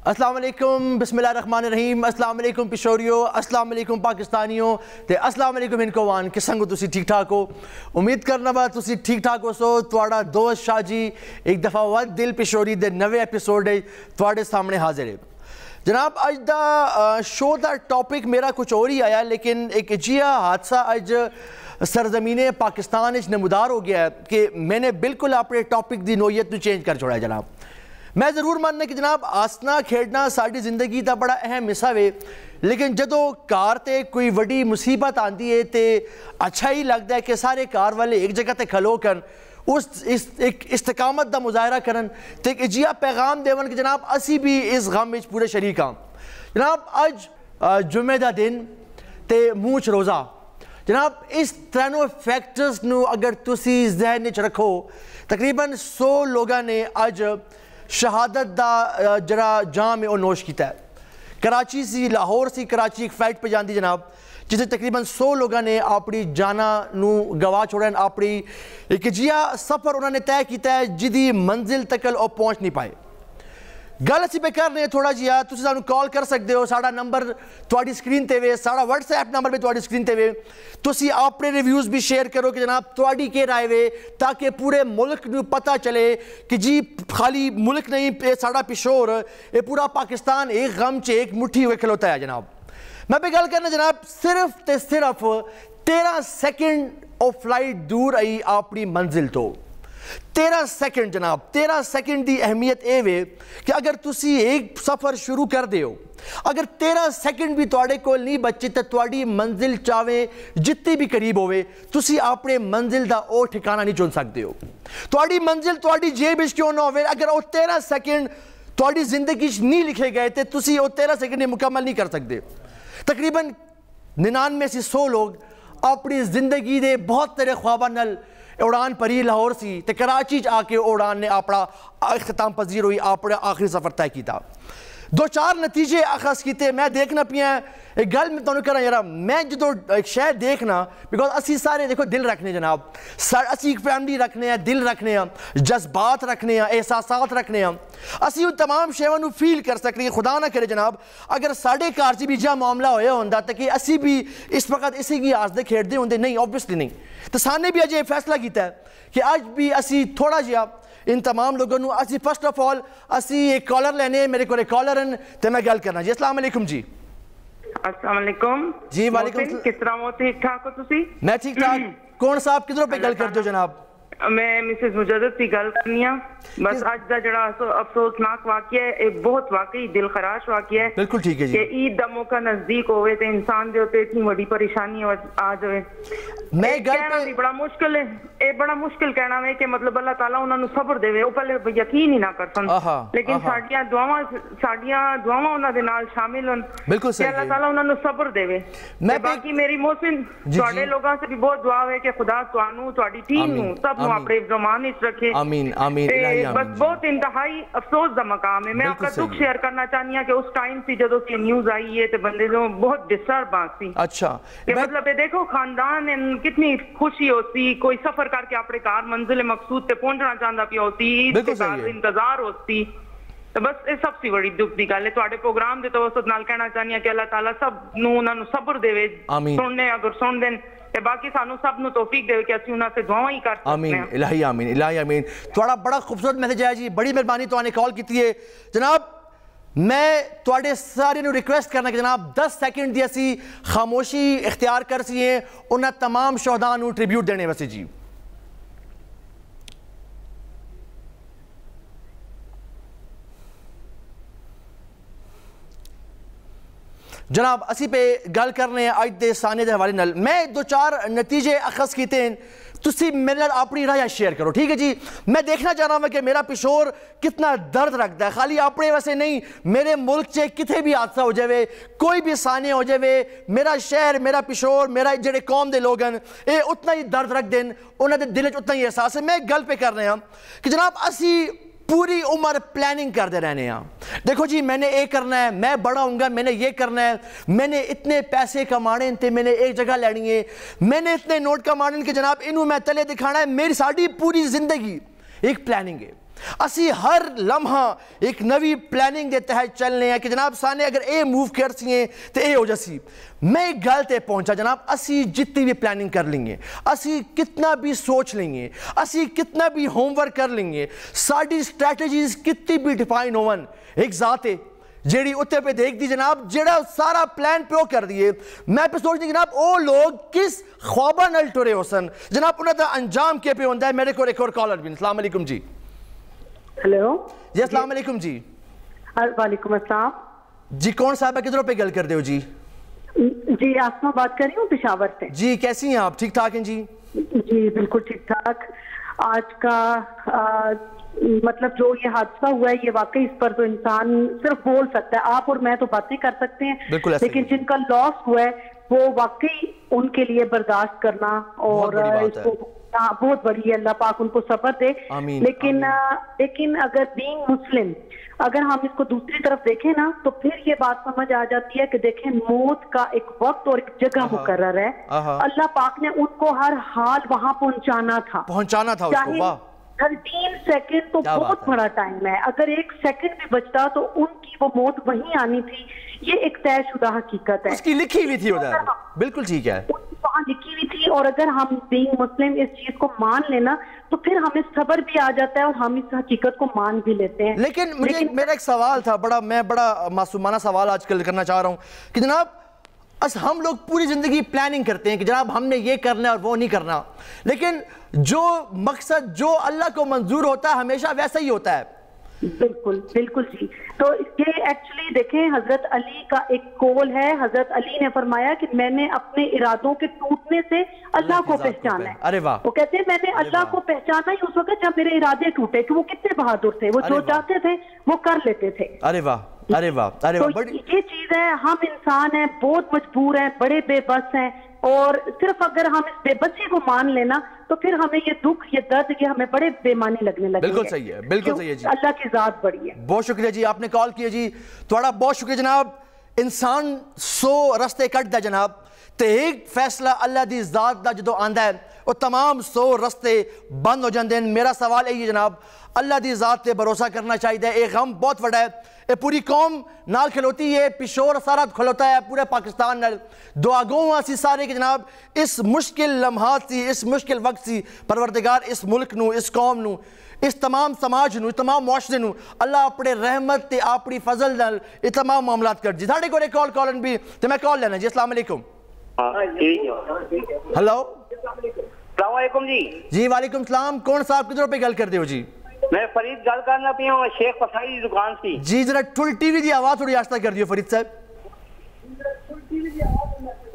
السلام علیکم، بسم اللہ الرحمن الرحیم، السلام علیکم پشوریو، السلام علیکم پاکستانیوں تے السلام علیکم ہندکوان کسنگو تسی ٹھیک ٹھاک ہو؟ امید کرنا با تسی ٹھیک ٹھاک ہو سو تواڑا دوست شاہ جی ایک دفعہ ود دل پشوری دے نوے ایپیسوڈ تواڑے سامنے حاضر ہے۔ جناب اج دا شو دا ٹاپک میرا کچھ اور ہی آیا لیکن ایک جیا حادثہ اج سرزمین پاکستان اچ نمودار ہو گیا ہے کہ میں نے بالکل اپنے ٹاپک دی نوعیت نو چینج کر چھوڑا ہے جناب۔ میں ضرور ماننا کہ جناب ہسنا کھیڈنا ساری زندگی دا بڑا اہم حصہ ہے لیکن جدو کار تے کوئی وڈی مصیبت آندی ہے تے اچھا ہی لگتا ہے کہ سارے کار والے ایک جگہ تے کھلو کر اس ایک استقامت دا مظاہرہ کرن تے ایک جیا پیغام دیون کہ جناب اسی بھی اس غم وچ پورے شریک ہاں۔ جناب اج جمعہ دا دن تے موچ روزہ، جناب اس ترینوں فیکٹرز نو اگر تسی ذہن وچ رکھو تقریباً 100 لوگاں نے اج شہادت دا جڑا جام ہے وہ نوش کیتا ہے۔ کراچی سی لاہور سی کراچی ایک فلائٹ پہ جاندی جناب جسے تقریباً 100 لوگاں نے اپنی جانا نو گوا چھوڑا ہے، اپنی ایک جیا سفر انہوں نے طے کیتا ہے جدی منزل تکل او پہنچ نہیں پائے۔ گل اسی پہ کر رہے ہیں تھوڑا جیا تسی سانو کال کر سکتے ہو، ساڑا نمبر تواڈی سکرین تے وے، ساڑا واٹس ایپ نمبر بھی تواڈی سکرین تے وے، تسی اپنے ریویوز بھی شیئر کرو کہ جناب تواڈی کے رائے وے تاکہ پورے ملک نو پتہ چلے کہ جی خالی ملک نہیں ساڑا پشور یہ پورا پاکستان ایک غم چ ایک مٹھی ہوئے کھلوتا ہے جناب۔ میں پہ گل کرنا جناب صرف تے صرف 13 سیکنڈ او فلائٹ دور آئی اپنی منزل تو 13 سیکنڈ جناب 13 سیکنڈ دی اہمیت اے وے کہ اگر تسی ایک سفر شروع کر دے ہو اگر 13 سیکنڈ بھی تواڈے کول نہیں بچے تو تواڈی منزل چاہے جتنی بھی قریب ہوئے تسی اپنے منزل دا او ٹھکانہ نہیں چن سکتے ہو۔ تواڈی منزل تواڈی جیب وچ کیوں نہ ہوئے اگر او 13 سیکنڈ تواڈی زندگی وچ نہیں لکھے گئے تے تسی او 13 سیکنڈ مکمل نہیں کر سکتے۔ تقریباً 99 سے 100 لوگ اپنی زندگی دے بہت تیرے خوابہ نل اڑان پری لاہور سی تے کراچی آ کے اڑان نے اپنا اختتام پذیر ہوئی اپنا آخری سفر طے کیتا۔ 2-4 نتیجے اخذ کیتے میں دیکھنا پیا ایک گل میں تانوں کراں یار میں جدو ایک شے دیکھنا بیکاز اسی سارے دیکھو دل رکھنے جناب اسی ایک فیملی رکھنے ہیں دل رکھنے ہیں جذبات رکھنے ہیں احساسات رکھنے ہیں اسی ان تمام شیواں نو فیل کر سکتے خدا نہ کرے جناب اگر ساڑے کار چ بھی جا معاملہ ہویا ہوندا تے کہ اسی بھی اس وقت اسی کی آس دے کھیڑدے ہوندے نہیں اوبویسلی نہیں تو سانے بھی اج یہ فیصلہ کیتا ہے کہ اج بھی اسی تھوڑا جہا ان تمام لوگوں نو اسی فرسٹ آف آل اسی ایک کالر لینے میرے کو ایک کالر ہیں تے میں گل کرنا جی السلام علیکم جی۔ السلام علیکم جی وعلیکم السلام، کس طرح ہو ٹھیک ٹھاک ہو تسی؟ میں ٹھیک ٹھاک۔ کون صاحب کدھروں پہ گل کر دو جناب؟ میں مسز مجدد کی گل کرنی ہاں بس اج دا جڑا افسوسناک واقعہ ہے ایک بہت واقعی دل خراش واقعہ ہے بالکل ٹھیک ہے جی کہ عید دا موقع نزدیک ہوئے تے انسان دے اوتے اتنی بڑی پریشانی آ جائے میں گل کہنا بھی بڑا مشکل ہے اے بڑا مشکل کہنا ہے کہ مطلب اللہ تعالیٰ انہوں نے صبر دے وہ پہلے یقین ہی نہ کر سن لیکن ساڈیاں دعاواں انہاں دے نال شامل ہن بالکل صحیح اللہ تعالیٰ انہوں نے صبر دے میں باقی میری محسن تواڈے لوگاں سے بھی بہت دعا ہے کہ خدا تانوں تواڈی ٹیم نو سب نو اپنے زمان وچ رکھے آمین آمین بس بہت انتہائی افسوس دا مقام ہے میں اپنا دکھ شیئر کرنا چاہنی ہوں کہ اس ٹائم سی جدو کی نیوز آئی ہے تے بندے جو بہت ڈسٹرب سی اچھا کہ مطلب دیکھو خاندان کتنی خوشی ہوتی کوئی سفر کر کے اپنے کار منزل مقصود تے پہنچنا چاہتا پیا ہوتی عید کے کار انتظار ہوتی تو بس یہ سب سے بڑی دکھ دی گل ہے تواڈے پروگرام دے توسط نال کہنا چاہنی ہوں کہ اللہ تعالیٰ سب نو انہاں نو صبر دے سننے اگر سن دین تے باقی سانو سب نو توفیق دے کہ اسی انہاں سے دعاواں ہی کر سکتے ہیں۔ آمین الہی آمین الہی آمین۔ تھوڑا بڑا خوبصورت میسج ہے جی بڑی مہربانی تو نے کال کیتی ہے جناب میں تواڈے سارے نو ریکویسٹ کرنا کہ جناب 10 سیکنڈ دی اسی خاموشی اختیار کر سی ہیں انہاں تمام شہداء نو ٹریبیوٹ دینے واسطے جی۔ جناب اسی پہ گل کرنے آج دے سانے دے حوالے نال میں 2-4 نتیجے اخذ کیتے ہیں تسی میرے نال اپنی رائے شیئر کرو ٹھیک ہے جی۔ میں دیکھنا چاہ رہا ہوں کہ میرا پشور کتنا درد رکھتا ہے خالی اپنے ویسے نہیں میرے ملک چے کتنے بھی حادثہ ہو جائے کوئی بھی سانے ہو جائے میرا شہر میرا پشور میرا جڑے قوم دے لوگ ہیں اے اتنا ہی درد رکھ دیں انہوں دے دل اتنا ہی احساس ہے۔ میں گل پہ کر رہے ہیں کہ جناب اسی پوری عمر پلاننگ کرتے رہنے ہیں دیکھو جی میں نے یہ کرنا ہے میں بڑا ہوں گا میں نے یہ کرنا ہے میں نے اتنے پیسے کمانے تھے میں نے ایک جگہ لینی ہے میں نے اتنے نوٹ کمانے کہ جناب انہوں میں تلے دکھانا ہے میری ساری پوری زندگی ایک پلاننگ ہے۔ اسی ہر لمحہ ایک نوی پلاننگ دے تحت چلنے ہیں کہ جناب سانے اگر اے موو کر سی ہیں تو اے ہو جاسی. میں ایک گل تے پہنچا جناب, اسی جتنی بھی پلاننگ کر لیں گے, اسی کتنا بھی سوچ لیں گے, اسی کتنا بھی ہوم ورک کر لیں گے, ساری اسٹریٹجیز کتنی بھی ڈیفائن ہون, ایک ذات ہے جیڑی اتنے پہ دیکھ دی جناب جیڑا سارا پلان پہ وہ کر دیئے. میں پہ سوچ دی جناب او لوگ کس خوابہ نل ٹورے ہو سن جناب انہوں نے انجام کے پہ ہوندہ ہے. میرے کو ایک اور کالر بھی. السلام علیکم جی. ہیلو جی السلام علیکم جی. وعلیکم السلام جی. کون صاحبہ کدھروں پہ گل کر دے ہو جی؟ جی آسمہ بات کر رہی ہوں پشاور سے. جی کیسی ہیں آپ؟ ٹھیک ٹھاک ہیں جی؟ جی بالکل ٹھیک ٹھاک. آج کا مطلب جو یہ حادثہ ہوا ہے یہ واقعی اس پر تو انسان صرف بول سکتا ہے. آپ اور میں تو باتیں کر سکتے ہیں لیکن جن کا لاس ہوا ہے وہ واقعی ان کے لیے برداشت کرنا اور اس کو بہت بڑی ہے. اللہ پاک ان کو صبر دے. لیکن اگر بینگ مسلم اگر ہم اس کو دوسری طرف دیکھیں نا تو پھر یہ بات سمجھ آ جاتی ہے کہ دیکھیں موت کا ایک وقت اور ایک جگہ مقرر ہے. اللہ پاک نے ان کو ہر حال وہاں پہنچانا تھا اس کو. واہ 13 سیکنڈ تو بہت بڑا ٹائم ہے. اگر ایک سیکنڈ بھی بچتا تو ان کی وہ موت وہیں آنی تھی. یہ ایک طے شدہ حقیقت ہے. اس کی لکھی ہوئی تھی ادھر. بالکل ٹھیک ہے, وہاں لکھی ہوئی تھی. اور اگر ہم بینگ مسلم اس چیز کو مان لینا تو پھر ہمیں صبر بھی آ جاتا ہے اور ہم اس حقیقت کو مان بھی لیتے ہیں. لیکن مجھے میرا ایک سوال تھا, میں بڑا معصومانہ سوال آج کل کرنا چاہ رہا ہوں کہ جناب ہم لوگ پوری زندگی پلاننگ کرتے ہیں کہ جناب ہم نے یہ کرنا ہے اور وہ نہیں کرنا, لیکن جو مقصد جو اللہ کو منظور ہوتا ہے ہمیشہ ویسا ہی ہوتا ہے. بالکل بالکل جی. تو یہ ایکچولی دیکھیں حضرت علی کا ایک قول ہے. حضرت علی نے فرمایا کہ میں نے اپنے ارادوں کے ٹوٹنے سے اللہ کو پہچانا ہے. ارے واہ. وہ کہتے ہیں میں نے اللہ کو پہچانا ہی اس وقت جب میرے ارادے ٹوٹے کہ وہ کتنے بہادر تھے, وہ جو چاہتے تھے وہ کر لیتے تھے. ارے واہ ارے واہ ارے واہ. یہ چیز ہے, ہم انسان ہیں, بہت مجبور ہیں, بڑے بے بس ہیں, اور صرف اگر ہم اس بے بسی کو مان لینا تو پھر ہمیں یہ دکھ یہ درد یہ ہمیں بڑے بے معنی لگنے لگے. بالکل صحیح ہے, بالکل صحیح ہے جی. اللہ کی ذات بڑی ہے. بہت شکریہ جی, آپ نے کال کیا جی, تھوڑا بہت شکریہ جناب. انسان 100 رستے کٹ دا جناب تے ایک فیصلہ اللہ دی ذات دا جدو آندا ہے وہ تمام 100 رستے بند ہو جاندے ہیں. میرا سوال ہے جناب اللہ دی ذات تے بھروسہ کرنا چاہیے. ایک غم بہت بڑا ہے, یہ پوری قوم نال کھلوتی ہے, پشور سارا کھلوتا ہے پورے پاکستان نال. دعا گو اسی سارے کہ جناب اس مشکل لمحات سی, اس مشکل وقت سی پروردگار اس ملک نو, اس قوم نو, اس تمام سماج نو, اس تمام معاشرے نو اللہ اپنے رحمت تے اپنی فضل نال یہ تمام معاملات کر جی. ساڑھے کو ایک کالن بھی تے میں کال لینا جی. السلام علیکم. ہلو السلام علیکم جی. جی وعلیکم السلام. کون صاحب کدھروں پہ گل کر دے ہو جی؟ میں فرید گل کرنا پیا ہوں شیخ پسائی دی دکان سی. جی ذرا ٹی وی دی آواز تھوڑی آہستہ کر دیو فرید صاحب. ٹی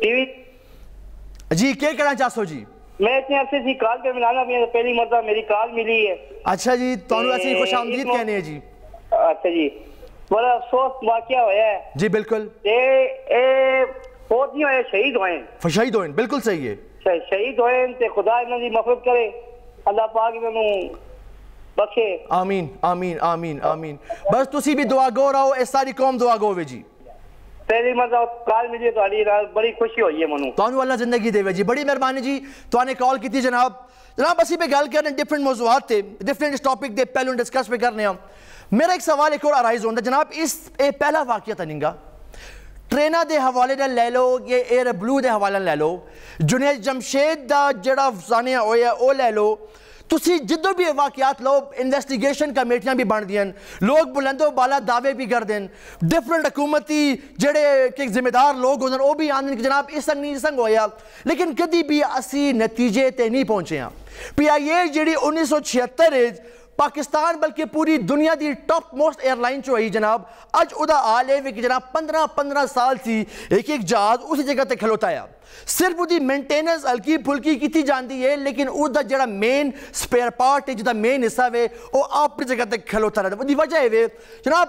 وی جی کیا کہنا چاہتے ہو جی؟ میں اتنے عرصے سے کال پہ ملانا پیا, پہلی مرتبہ میری کال ملی ہے. اچھا جی, تانوں ایسی خوش آمدید کہنے ہیں جی. اچھا جی, بڑا افسوس واقعہ ہوا ہے جی. بالکل فوت نہیں ہوئے, شہید ہوئے. شہید ہوئے, بالکل صحیح ہے. شہید ہوئے تے خدا انہوں دی مغفرت کرے, اللہ پاک انہوں بخشے. آمین آمین آمین آمین. بس تسی بھی دعا گو رہو, اس ساری قوم دعا گو ہوئے جی. پہلی مرتبہ کال ملی تو علی بڑی خوشی ہوئی ہے منو. تانوں اللہ زندگی دے جی, بڑی مہربانی جی. تو نے کال کی تھی جناب اسی پہ گل کرنے ڈفرنٹ موضوعات تھے, ڈفرنٹ ٹاپک دے پہلوں ڈسکس پہ کرنے ہم. میرا ایک سوال ایک اور ارائز ہوتا ہے جناب, اس پہلا واقعہ تھا ننگا ٹرینہ دے حوالے دا لے لو, یہ ایئر بلو دے حوالے لے لو, جنید جمشید دا جڑا افسانیہ ہویا او لے لو. تسی جدو بھی واقعات لو, انویسٹیگیشن کمیٹیاں بھی بن دیں, لوگ بلندو بالا دعوے بھی کر دیں, ڈیفرنٹ حکومتی جڑے ذمہ دار لوگ ہوندے وہ بھی آندیں کہ جناب اس سنگ نہیں سنگ ہویا, لیکن کدی بھی اسی نتیجے تے نہیں پہنچے ہیں. پی آئی اے جڑی 1976 پاکستان بلکہ پوری دنیا دی ٹاپ موسٹ ایئر لائن چو ہوئی جناب, اج ادا آل ہے کہ جناب 15 سال سی ایک جہاز اسی جگہ تے کھلوتا ہے. صرف دی مینٹیننس ہلکی پھلکی کیتی جاندی ہے, لیکن اس دا جڑا مین سپیئر پارٹ ہے, جدا مین حصہ ہے وہ اپنی جگہ تے کھلوتا رہتا. وہ دی وجہ ہے جناب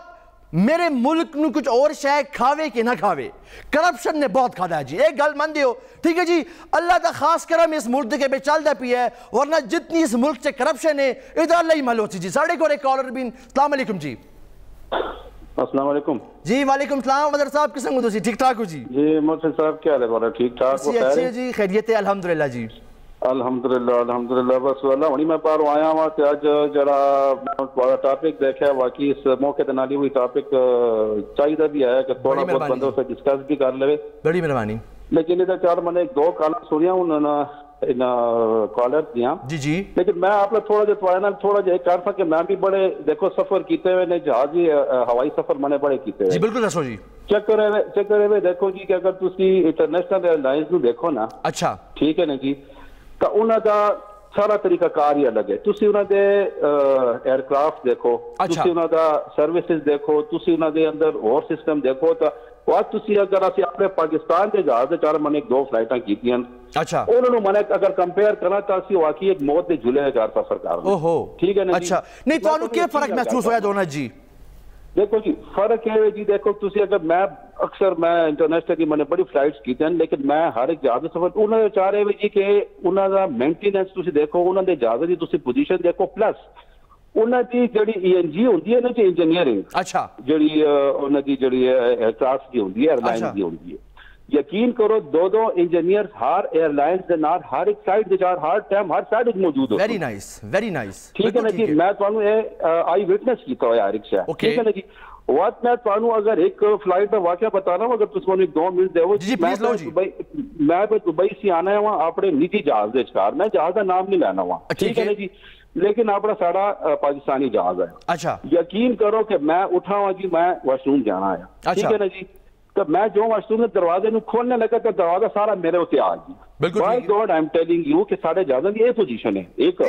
میرے ملک نو کچھ اور شے کھاوے کہ نہ کھاوے, کرپشن نے بہت کھادا ہے جی. ایک گل من دیو ٹھیک ہے جی, اللہ دا خاص کرم اس ملک کے بے چل دا پی ہے, ورنہ جتنی اس ملک سے کرپشن ہے ادھر اللہ ہی ملو جی. ساڑھے کو ایک کالر بھی. السلام علیکم جی. السلام علیکم جی. وعلیکم السلام. مدر صاحب کس ہوں تسی, ٹھیک ٹھاک ہو جی؟ جی محسن صاحب کیا حال ہے, بڑا ٹھیک ٹھاک ہو؟ اچھے جی, خیریت ہے الحمدللہ جی. الحمدللہ بس اللہ ہونی میں باہر آیا ہوا تے اج جڑا بڑا ٹاپک دیکھا واقعی اس موقع تے نالی ہوئی ٹاپک چاہیے بھی ہے کہ تھوڑا بہت بندوں سے ڈسکس بھی کر لے. بڑی مہربانی. لیکن ادھر چار میں نے دو کالر سنیا انہوں نے کالر دیا جی لیکن میں آپ نے تھوڑا جہا کر سا کہ میں بھی بڑے دیکھو سفر کیتے ہوئے نے جہازی ہوائی سفر میں نے بڑے کیتے ہوئے. جی بالکل دسو جی. چیک کرے دیکھو جی کہ اگر تسی انٹرنیشنل ایئر لائنز نو دیکھو نا, اچھا ٹھیک ہے نا جی, تو انہوں کا سارا طریقہ کار ہی الگ ہے. تسی انہوں دے ایئر کرافٹ دیکھو, تسی انہوں دا سروسز دیکھو, تسی انہوں دے اندر اور سسٹم دیکھو. تو بات تسی اگر اسی اپنے پاکستان کے جہاز دے چار میں نے 2 فلائٹاں کیتی ہیں, اچھا انہوں نے میں نے اگر کمپیئر کرنا تو اسی واقعی ایک موت دے جھولے ہے چار سرکار میں. اوہو ٹھیک ہے نا جی. اچھا نہیں تو کیا فرق محسوس ہویا دونوں جی؟ دیکھو جی فرق ہے جی, دیکھو تسی اگر میں اکثر میں انٹرنیشنل کی میں نے بڑی فلائٹس کی ہیں لیکن میں ہر ایک جہاز سفر انہوں نے چاہ رہے جی کہ انہوں کا مینٹیننس تسی دیکھو, انہوں نے جہاز کی تسی پوزیشن دیکھو, پلس انہوں کی جڑی ای این جی ہوندی ہے نا جی انجینئرنگ, اچھا جڑی انہوں کی جڑی ایئر کرافٹ کی ہوندی ہے, ایئر لائن کی ہوندی ہے, یقین کرو دو انجینئر ہر ایئر لائنز دے نال ہر ایک سائٹ دے چار ہر ٹائم ہر سائٹ موجود ہو. Very nice. ٹھیک ہے نا جی, میں تانوں آئی وٹنس کیتا ہوا ہر ایک شے. ٹھیک ہے نا جی. وات میں تانوں اگر ایک فلائٹ دا واقعہ بتانا ہوں, اگر تس کو 2 منٹ دیو جی پلیز لو جی. میں دبئی سے آنا ہوا اپنے نجی جہاز دے چار, میں جہاز دا نام نہیں لینا ہوا, ٹھیک ہے نا جی, لیکن اپنا سارا پاکستانی جہاز ہے. اچھا یقین کرو کہ میں اٹھا ہوا جی, میں واش روم جانا ہے, ٹھیک ہے نا جی. تو میں جو واش روم دروازے نو کھولنے لگا تو دروازہ سارا میرے اوتے آ گیا. By God I am telling you کہ سارے جہازاں دی یہ پوزیشن ہے. ایک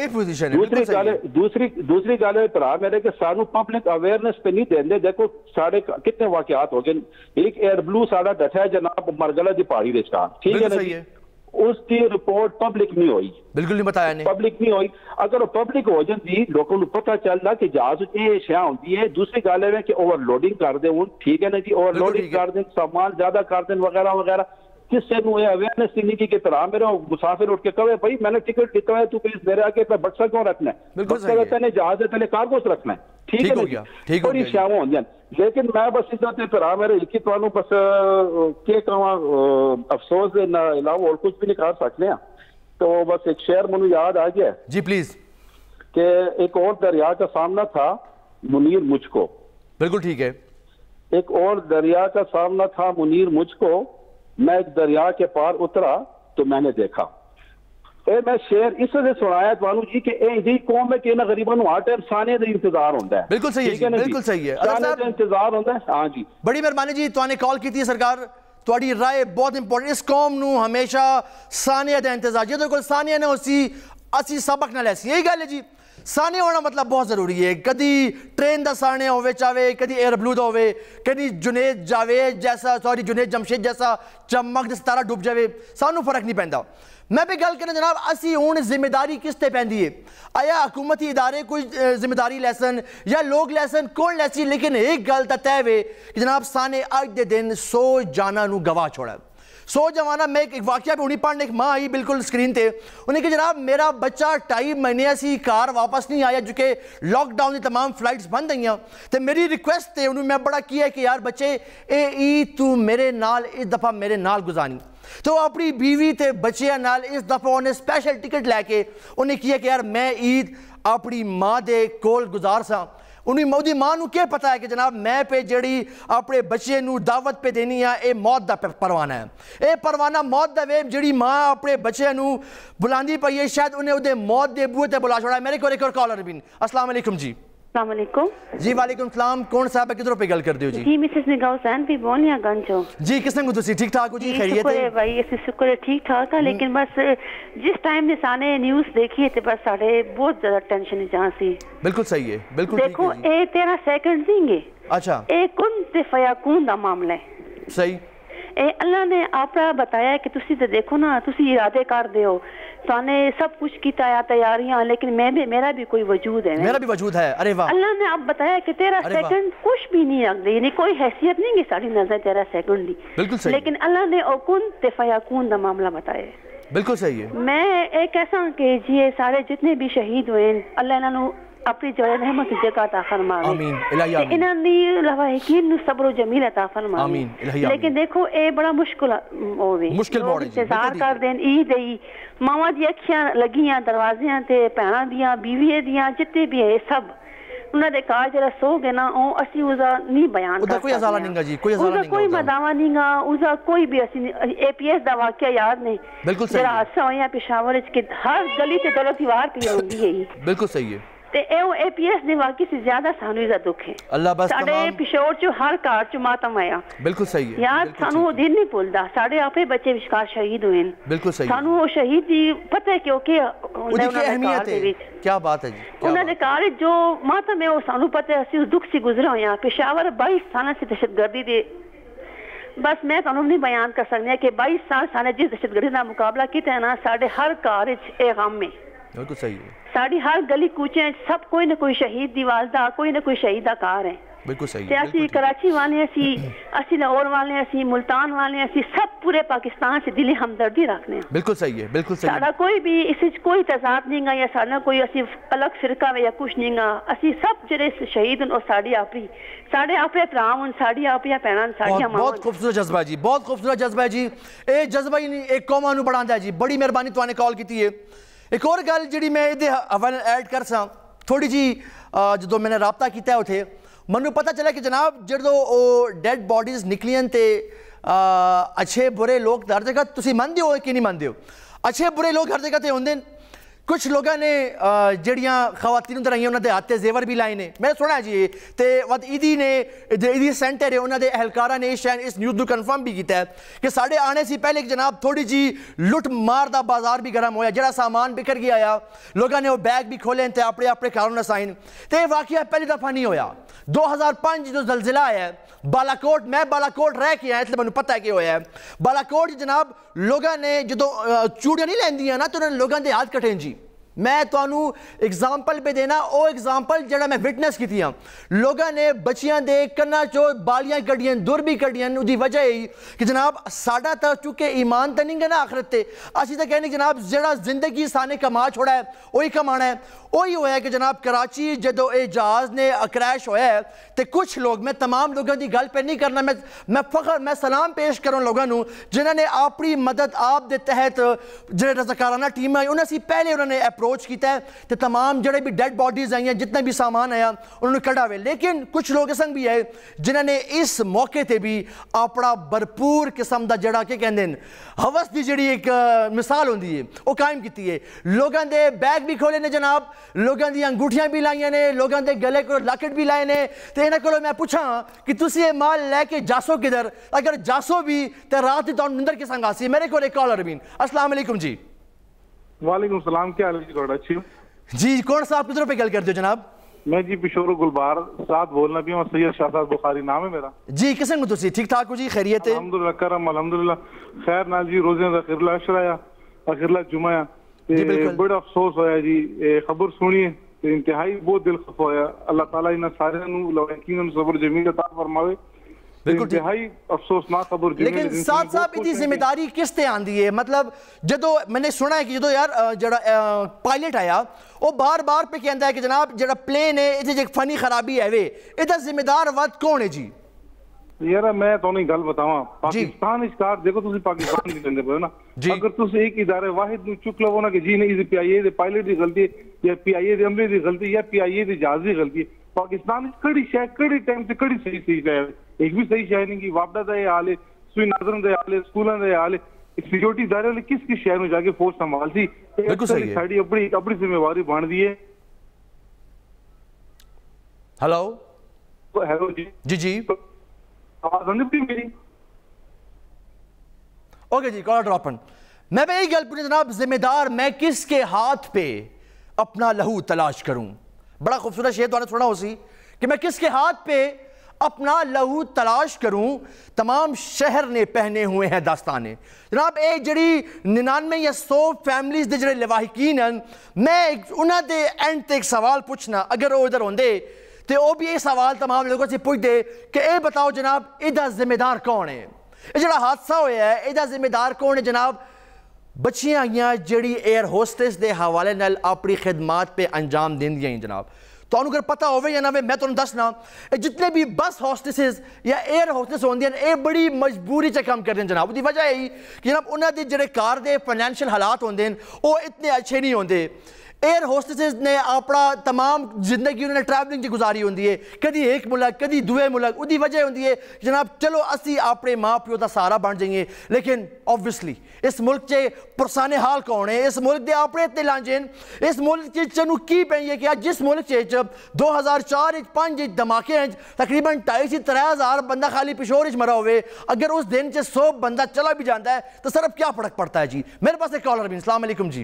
دوسری گل ہے میرے کہ سانو پبلک اویئرنیس پہ نہیں دیندے. دیکھو سارے کتنے واقعات ہو گئے. ایک ایئر بلو سارا ڈٹھا ہے جناب مرگلہ دی پہاڑی دے چار, ٹھیک ہے نا جی, اس کی رپورٹ پبلک نہیں ہوئی, بالکل نہیں بتایا نہیں, پبلک نہیں ہوئی. اگر وہ پبلک ہو جاتی لوگوں کو پتہ چلتا کہ جہاز یہ شیاں ہوتی ہے. دوسری گل ہے کہ اوور لوڈنگ کر دیں, ٹھیک ہے نا جی, اوور لوڈنگ کر دیں, سامان زیادہ کر دیں وغیرہ وغیرہ. کس سے نو اویئرنیس نہیں کی کہ طرح میرے مسافر اٹھ کے کہے بھائی میں نے ٹکٹ لیتا ہے تو پلیز میرے آگے پہ بکسا کیوں رکھنا ہے, بکسا کہتے ہیں جہاز ہے پہلے کارگوس رکھنا ہے, ٹھیک ہے نا جی, بڑی شیاں ہوں گیا. لیکن میں بس اس طرح طرح میرے ایک ہی تانوں بس کہ کہاں افسوس نہ علاوہ اور کچھ بھی نہیں کر سکتے ہیں. تو بس ایک شعر منو یاد آ گیا جی پلیز, کہ ایک اور دریا کا سامنا تھا منیر مجھ کو. بالکل ٹھیک ہے. ایک اور دریا کا سامنا تھا منیر مجھ کو, میں ایک دریا کے پار اترا تو میں نے دیکھا. میں شعر اس سے سنایا تو جی کہ یہ قوم ہے کہ انہیں غریبوں ہر ٹائم سانے کا انتظار ہوتا ہے. بالکل صحیح ہے, بالکل صحیح ہے, سانے کا انتظار ہوتا ہے. ہاں جی بڑی مہربانی جی, تو نے کال کی تھی سرکار, تھوڑی رائے بہت امپورٹنٹ. اس قوم نو ہمیشہ سانیہ دا انتظار, جدو کوئی سانیہ نہ ہوسی اسی سبق نہ لیسی, یہی گل ہے جی. سانے ہونا مطلب بہت ضروری ہے. کدی ٹرین دا سانے ہوئے چاہے, کدی ایئر بلو دا ہوئے, کدی جنید جاوید جیسا جنید جمشید جیسا چمک دے ستارہ ڈوب جاوے, سانو فرق نہیں پہندا. میں بھی گل کرنا جناب, اسی ہون ذمہ داری کس تے پہندی ہے؟ آیا حکومتی ادارے کوئی ذمہ داری لیسن یا لوگ لیسن, کون لیسی؟ لیکن ایک گل تا طے وے کہ جناب سانے آج دے دن 100 جانا نو گواہ چھوڑا. 100 جوانا میں ایک واقعہ پہ انہیں پڑھنے ایک ماں آئی بالکل سکرین تے, انہیں کہ جناب میرا بچہ 2.5 مہینے سی کار واپس نہیں آیا جو کہ لاک ڈاؤن دی تمام فلائٹس بند ہیں. تو میری ریکویسٹ تے انہوں میں بڑا کیا ہے کہ یار بچے اے عید تو میرے نال اس دفعہ میرے نال گزانی. تو اپنی بیوی تے بچیاں نال اس دفعہ انہیں سپیشل ٹکٹ لے کے انہیں کیا کہ یار میں عید اپنی ماں دے کول گزار سا. انہیں مودی ماں نو کیا پتا ہے کہ جناب میں پہ جڑی اپنے بچے نو دعوت پہ دینی ہے, اے موت دا پروانہ ہے. اے پروانہ موت دا وے جڑی ماں اپنے بچے نو بلاندی پئی ہے, شاید انہیں ادھے موت دے بوئے تے بلا چھوڑا ہے. میرے کو ایک اور کالر بھی. السلام علیکم جی. السلام علیکم جی. وعلیکم السلام. کون صاحب ہے, کدھروں پہ گل کر دیو جی؟ جی مسز نگاہ حسین بھی بولنیا گنجو. جی کس نے تسی ٹھیک ٹھاک ہو جی؟ خیریت ہے؟ شکر ہے بھائی, اسی شکر ہے ٹھیک ٹھاک ہے. لیکن بس جس ٹائم نے سانے نیوز دیکھی ہے بس ساڑھے بہت زیادہ ٹینشن جہاں سی. بالکل صحیح ہے, بالکل دیکھو اے 13 سیکنڈ دیں گے. اچھا اے کن تے فیاکون دا معاملہ ہے. صحیح. اے اللہ نے آپ بتایا ہے کہ تسی تے دیکھو نا, تسی ارادے کر دیو, سانے سب کچھ کیتا ہے تیاریاں, لیکن میرا بھی کوئی وجود ہے, میرا بھی وجود ہے. ارے واہ. اللہ نے آپ بتایا کہ 13 سیکنڈ کچھ بھی نہیں رکھ دے, یعنی کوئی حیثیت نہیں کہ ساری نظر 13 سیکنڈ دی. بالکل صحیح. لیکن اللہ نے اوکن تے فیاکون دا معاملہ بتایا ہے. بالکل صحیح ہے. میں ایک ایسا کہ جی سارے جتنے بھی شہید ہوئے اللہ انہوں اپنی جو رحمت کی جگہ عطا فرماوے آمین الہی آمین انہاں دی لواحقین نو صبر و جمیل عطا فرماوے آمین الہی آمین لیکن دیکھو اے بڑا مشکل ہووے مشکل موڑ ہے انتظار کر دین عید ای ماواں دی اکھیاں لگیاں دروازیاں تے بھیناں دیاں بیویاں دیاں جتے بھی ہے سب انہاں دے کار جڑا سو گے نا او اسی اوزا نہیں بیان کر ادھر کوئی ازالہ نہیں گا جی کوئی ازالہ نہیں گا کوئی مداوا نہیں گا اوزا کوئی بھی اسی اے پی ایس دا واقعہ یاد نہیں بالکل صحیح جڑا حادثہ ہویا پشاور وچ کہ ہر گلی تے دولت دیوار پی ہوندی ہے بالکل صحیح ہے تے اے پی ایس دے واقعے سے زیادہ سانو دا دکھ ہے اللہ بس ساڈے پشور چ ہر کار چ ماتم آیا بالکل صحیح ہے یار سانو وہ دن نہیں بھولدا ساڈے آپے بچے وشکار شہید ہوئے بالکل صحیح سانو وہ شہید دی پتہ ہے کہ اوکے انہاں کی اہمیت ہے کیا بات ہے جی انہاں دے کار جو ماتم ہے وہ سانو پتہ ہے اسی اس دکھ سے گزرے ہوئے ہیں پشاور 22 سال سے دہشت گردی دے بس میں تانوں نہیں بیان کر سکتی کہ 22 سال سانے جس دہشت گردی دا مقابلہ کیتا ہے نا ساڈے ہر کار وچ اے غم ہے بالکل صحیح ہے ساڈی ہر گلی کوچے سب کوئی نہ کوئی شہید دی والدہ کوئی نہ کوئی شہید دا کار ہے بالکل صحیح تے اسی کراچی والے اسی لاہور والے اسی ملتان والے اسی سب پورے پاکستان سے دلی ہمدردی رکھنے ہیں بالکل صحیح ہے بالکل صحیح ساڈا کوئی بھی اس وچ کوئی تضاد نہیں گا یا ساڈا کوئی اسی الگ فرقہ یا کچھ نہیں گا اسی سب جڑے شہید ہیں او ساڈے آپے پراؤں ساڈی آپیاں بہناں ساڈیاں ماں بہت خوبصورت جذبہ جی بہت خوبصورت جذبہ ہے جی اے جذبہ ہی نہیں ایک قوم نو بڑھاندا ہے جی بڑی مہربانی توانے کال کیتی ہے ایک اور گل جڑی میں ادھے حوالے ایڈ کر ساں تھوڑی جی جدو میں نے رابطہ کیتا ہے اتھے منو پتہ چلا کہ جناب جدو ڈیڈ باڈیز نکلیاں تے اچھے برے لوگ ہر جگہ تسی مندے ہو کہ نہیں مندے ہو اچھے برے لوگ ہر جگہ تے ہوندے کچھ لوگوں نے جڑیاں خواتین ادھر آئیں انہوں نے ہاتھ زیور بھی لائے نے میں سنا ہے جی تے وقت عیدی نے عیدی سینٹر ہے انہوں نے اہلکارہ نے اس نیوز کو کنفرم بھی کیتا ہے کہ ساڑھے آنے سے پہلے جناب تھوڑی جی لٹ مار دا بازار بھی گرم ہویا جڑا سامان بکر گیا آیا لوگوں نے وہ بیگ بھی کھولے تے اپنے کاروں نے سائن تے واقعہ پہلی دفعہ نہیں ہویا 2005 جو زلزلہ آیا ہے بالاکوٹ میں بالاکوٹ رہ کے آیا اس لئے میں پتہ ہے کہ ہویا ہے بالاکوٹ جناب لوگوں نے جدو چوڑیاں نہیں لین دیا نا تو انہوں نے لوگوں نے ہاتھ کٹیں جی میں تو انہوں ایگزامپل پہ دینا او ایگزامپل جڑا میں وٹنس کی تھی لوگوں نے بچیاں دے کرنا چو بالیاں کڑیاں دور بھی کڑیاں دی وجہ ہے کہ جناب ساڑھا تا چونکہ ایمان تا نہیں گا نا آخرت تے اسی تا کہنے جناب جڑا زندگی سانے کما چھوڑا ہے وہی کمانا ہے وہی ہویا ہے کہ جناب کراچی جدو اے جہاز نے کریش ہویا ہے تے کچھ لوگ میں تمام لوگوں دی گل پہ نہیں کرنا میں فخر میں سلام پیش کروں لوگوں نو جنہوں نے اپنی مدد آپ دے تحت جڑے رضاکارانہ ٹیم ہے انہوں سے پہلے انہوں نے اپروچ کیتا ہے تے تمام جڑے بھی ڈیڈ باڈیز آئی ہیں جتنے بھی سامان آیا انہوں نے کڑا ہوئے لیکن کچھ لوگ اسنگ بھی ہے جنہوں نے اس موقع تے بھی اپنا بھرپور قسم دا جڑا کہ کہندے ہیں ہوس دی جڑی ایک مثال ہوندی ہے وہ قائم کیتی ہے لوگوں دے بیگ بھی کھولے نے جناب لوگوں دی انگوٹھیاں بھی لائیں نے لوگوں دے گلے کو لاکٹ بھی لائے نے تے انہاں کولوں میں پوچھاں کہ تسی یہ مال لے کے جاسو کدھر اگر جاسو بھی تے رات دی تانوں نندر کے سنگ آسی میرے کو ایک کالر بھی السلام علیکم جی وعلیکم السلام کیا حال ہے جی تھوڑا اچھی جی کون صاحب کدھر پہ گل کرتے ہو جناب میں جی پشور گلبار ساتھ بولنا بھی ہوں سید شہزاد بخاری نام ہے میرا جی کسن کو تسی ٹھیک ٹھاک ہو جی خیریت ہے الحمدللہ کرم الحمدللہ خیر نال جی روزیاں دا اخرلا اشرایا اخرلا جمعہ تے بڑا افسوس ہویا جی خبر سنی ہے انتہائی بہت دل خفا ہویا اللہ تعالیٰ انہاں سارے نو لوکین صبر جمیل عطا فرماوے انتہائی افسوسناک خبر لیکن ساتھ صاحب اتنی ذمہ داری کس تے آندی ہے مطلب جدو میں نے سنا ہے کہ جدو یار جڑا پائلٹ آیا وہ بار بار پہ کہندا ہے کہ جناب جڑا پلین ہے اتنے ایک فنی خرابی ہے وے ادھا ذمہ دار وقت کون ہے جی یار میں تو نہیں گل بتاواں پاکستان اس کار دیکھو تسی پاکستان دی کہندے پے نا اگر تسی ایک ادارے واحد نو چک لو نا کہ جی نہیں پی آئی اے دے پائلٹ دی غلطی یا پی آئی اے دے عملے دی غلطی یا پی آئی اے دے جہاز دی غلطی پاکستان اس کڑی شے کڑی ٹائم تے کڑی صحیح ہے ایک بھی صحیح شے نہیں کی وابڈا دا حال ہے سوئی ناظرن دا حال ہے سکولاں دا حال ہے سیکورٹی ادارے نے کس شے نو جا کے فورس سنبھال سی بالکل صحیح ہے ساڈی اپنی ذمہ داری بن دی ہے ہیلو جی جی آواز آندی پئی میری اوکے جی کال ڈراپن میں بھی یہی گل پوچھیں جناب ذمہ دار میں کس کے ہاتھ پہ اپنا لہو تلاش کروں بڑا خوبصورت شعر تو نے سنا ہو سی کہ میں کس کے ہاتھ پہ اپنا لہو تلاش کروں تمام شہر نے پہنے ہوئے ہیں داستانے جناب اے جڑی 99 یا 100 فیملیز دے جڑے لواحقین ہیں میں انہاں دے اینڈ تے ایک سوال پوچھنا اگر وہ ادھر ہوندے تے وہ بھی یہ سوال تمام لوگوں سے پوچھ دے کہ اے بتاؤ جناب ادھا ذمہ دار کون ہے یہ جڑا حادثہ ہویا ہے ادھا ذمہ دار کون ہے جناب بچیاں آئیاں جڑی ایئر ہوسٹس دے حوالے نال اپنی خدمات پہ انجام دین دیا ہیں جناب تو اگر پتہ ہوئے یا نہ میں تو دسنا جتنے بھی بس ہاسٹسز یا ایئر ہاسٹس ہوندے ہیں اے بڑی مجبوری چ کام کرتے ہیں جناب. دی وجہ ہے کہ جناب انہاں دے جڑے کار دے فائنینشیل حالات ہوندے ہیں وہ اتنے اچھے نہیں ہوندے. ایئر ہوسٹسز نے اپنا تمام زندگی انہوں نے ٹریولنگ کی گزاری ہوندی ہے, کدی ایک ملک کدی دوے ملک. وہ دی وجہ ہوندی ہے جناب چلو اسی اپنے ماں پیو دا سہارا بن جائیں, لیکن اوبویسلی اس ملک چے پرسانے حال کون ہے, اس ملک دے اپنے اتنے لانجے, اس ملک چنو کی پہنی ہے کہ جس ملک چے 2004-5 دھماکے ہیں تقریباً 2,500-3,000 بندہ خالی پشور مرا ہوئے, اگر اس دن چے 100 بندہ چلا بھی جاتا ہے تو صرف کیا فرق پڑتا ہے جی. میرے پاس ایک کالر بھی. السلام علیکم جی.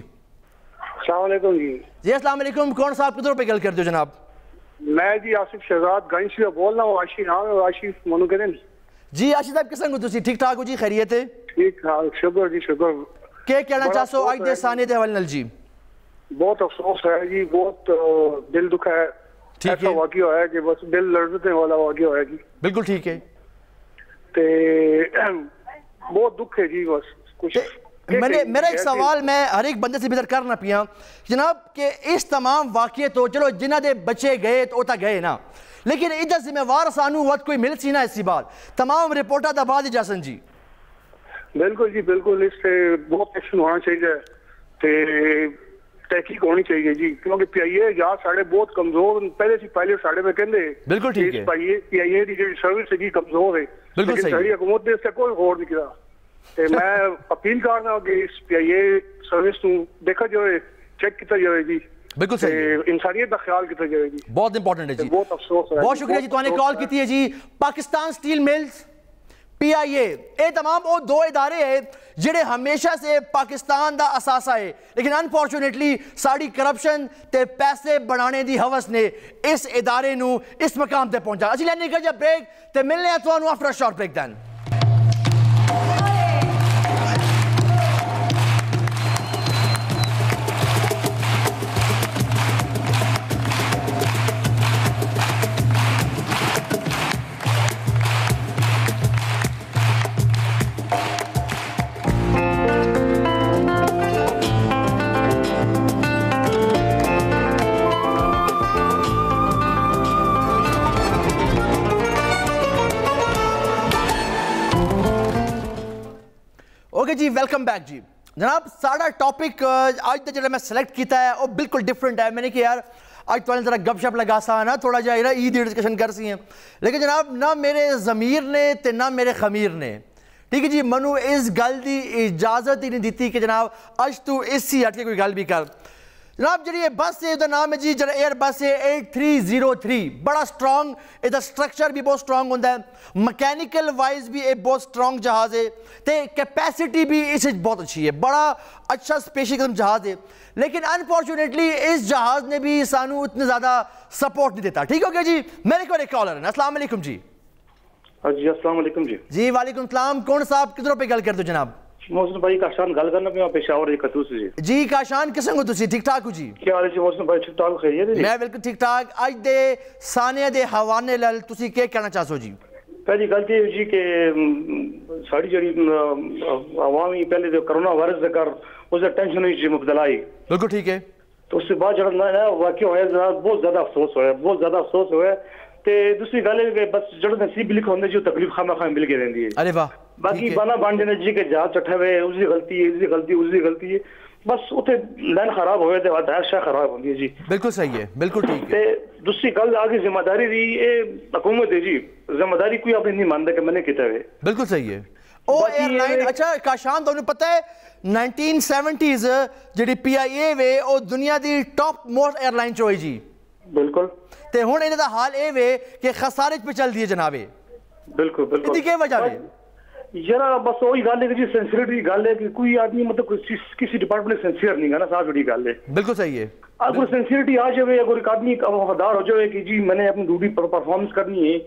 السلام علیکم جی. جی السلام علیکم, کون صاحب کدھروں پہ گل کر دو جناب؟ میں جی آصف شہزاد گائن سے بول رہا ہوں. عاشی نام ہے, عاشی منو کہتے ہیں جی. عاشی صاحب کس طرح تسی ٹھیک ٹھاک ہو جی, خیریت ہے؟ ٹھیک ٹھاک, شکر جی شکر. کیا کہنا چاہو آج دے ثانے دے حوالے نال جی؟ بہت افسوس ہے جی, بہت دل دکھ ہے. ایسا واقعہ ہوا ہے کہ بس دل لرزنے والا واقعہ ہوا ہے جی. بالکل ٹھیک ہے. بہت دکھ ہے جی. بس کچھ میرا ایک سوال میں ہر ایک بندے سے بہتر کرنا پیا جناب کہ اس تمام واقعے تو چلو جنہ دے بچے گئے تو تا گئے نا, لیکن ادھر ذمہ وار سانو وقت کوئی مل سی نا اسی بات تمام رپورٹا دا بعد جاسن جی. بالکل جی بالکل, اس سے بہت ایکشن ہونا چاہیے, تحقیق ہونی چاہیے جی, کیونکہ پی آئی اے یا ساڑھے بہت کمزور پہلے سے پہلے ساڑھے میں کہندے. بالکل ٹھیک ہے. پی آئی اے دی جو سروس ہے جی کمزور ہے, لیکن ساری حکومت نے اس سے کوئی غور نہیں کیا. میں اپیل کرنا کہ اس پی آئی اے سروس نو دیکھا جائے, چیک کیتا جائے جی. بالکل صحیح, انسانیت کا خیال کیتا جائے جی. بہت امپورٹنٹ ہے جی. بہت افسوس ہے. بہت شکریہ جی تو نے کال کیتی ہے جی. پاکستان سٹیل ملز, پی آئی اے تمام وہ دو ادارے ہیں جڑے ہمیشہ سے پاکستان دا اثاثہ ہے, لیکن انفارچونیٹلی ساری کرپشن تے پیسے بنانے دی ہوس نے اس ادارے نو اس مقام تے پہنچا. اسی لینے کا جب بریک تے ملنے ہیں تو آفٹر شارٹ بریک دین. اوکے جی, ویلکم بیک جی. جناب ساڑا ٹاپک آج تک جڑا میں سلیکٹ کیتا ہے وہ بالکل ڈیفرنٹ ہے. میں نے کہ یار آج تو ذرا گپ شپ لگا سا نا, تھوڑا جا عید ڈسکشن کر سی ہیں, لیکن جناب نہ میرے ضمیر نے تے نہ میرے خمیر نے, ٹھیک ہے جی, منو اس گل دی اجازت ہی نہیں دیتی کہ جناب اج تو اس ہی ہٹ کے کوئی گل بھی کر. جناب جڑی یہ بس ہے, نام ہے جی جڑا ایئر بس ہے 8303, بڑا سٹرانگ, یہ سٹرکچر بھی بہت سٹرانگ ہوتا ہے, مکینیکل وائز بھی ایک بہت سٹرانگ جہاز ہے, تے کیپیسٹی بھی اس بہت اچھی ہے, بڑا اچھا سپیشل قسم جہاز ہے, لیکن انفارچونیٹلی اس جہاز نے بھی سانو اتنے زیادہ سپورٹ نہیں دیتا. ٹھیک ہو گیا جی. میرے کو ایک کالر ہے. السلام علیکم جی. جی السلام علیکم جی. جی وعلیکم السلام, کون صاحب کدھروں پہ گل کر دو جناب؟ محسن بھائی کاشان گل کرنا پیا پشاور کتو سے جی. جی کاشان کسے ہو تسی, ٹھیک ٹھاک ہو جی؟ کیا حال ہے جی محسن بھائی, ٹھیک ٹھاک خیریت جی؟ میں بالکل ٹھیک ٹھاک. اج دے ثانے دے حوانے لل تسی کیا کہنا چاہو جی؟ پہلی گل یہ جی کہ ساری جڑی عوامی پہلے جو کرونا وائرس دے کر اس سے ٹینشن ہوئی مبتلا ہوئی. بالکل ٹھیک ہے. تو اس سے بعد جڑا واقعہ ہوا بہت زیادہ افسوس ہوا, بہت زیادہ افسوس ہوا. تے دوسری گل ہے کہ بس جڑا نصیب لکھا ہوندے جو تکلیف خامہ خام مل کے رہندی ہے. ارے واہ. باقی بانا بن جانے جی کہ جہاز چٹھے ہوئے اس کی غلطی ہے, اس کی غلطی, اس کی غلطی ہے, بس اتنے لائن خراب ہوئے تے ہر شے خراب ہوندی ہے جی. بالکل صحیح ہے, بالکل ٹھیک ہے. دوسری گل آگے ذمہ داری دی اے حکومت ہے جی, ذمہ داری کوئی اپنی نہیں مانتا کہ میں نے کیتا ہے. بالکل صحیح ہے. او ایئر لائن اچھا کاشان تمہیں پتہ ہے 1970s جڑی پی آئی اے وے او دنیا دی ٹاپ موسٹ ایئر لائن چوئی جی. بالکل. تے ہن انہاں دا حال اے وے کہ خسارے پہ چل دی ہے جناب. بالکل بالکل. اس کی وجہ ہے یار بس وہی گل ہے کہ جی سینسیئرٹی گل ہے کہ کوئی آدمی مطلب کسی ڈپارٹمنٹ سینسیئر نہیں ہے نا, صاحب بڑی گل ہے. بالکل صحیح ہے. اگر سینسیئرٹی آ جائے, اگر ایک آدمی وفادار ہو جائے کہ جی میں نے اپنی ڈیوٹی پرفارمنس کرنی ہے,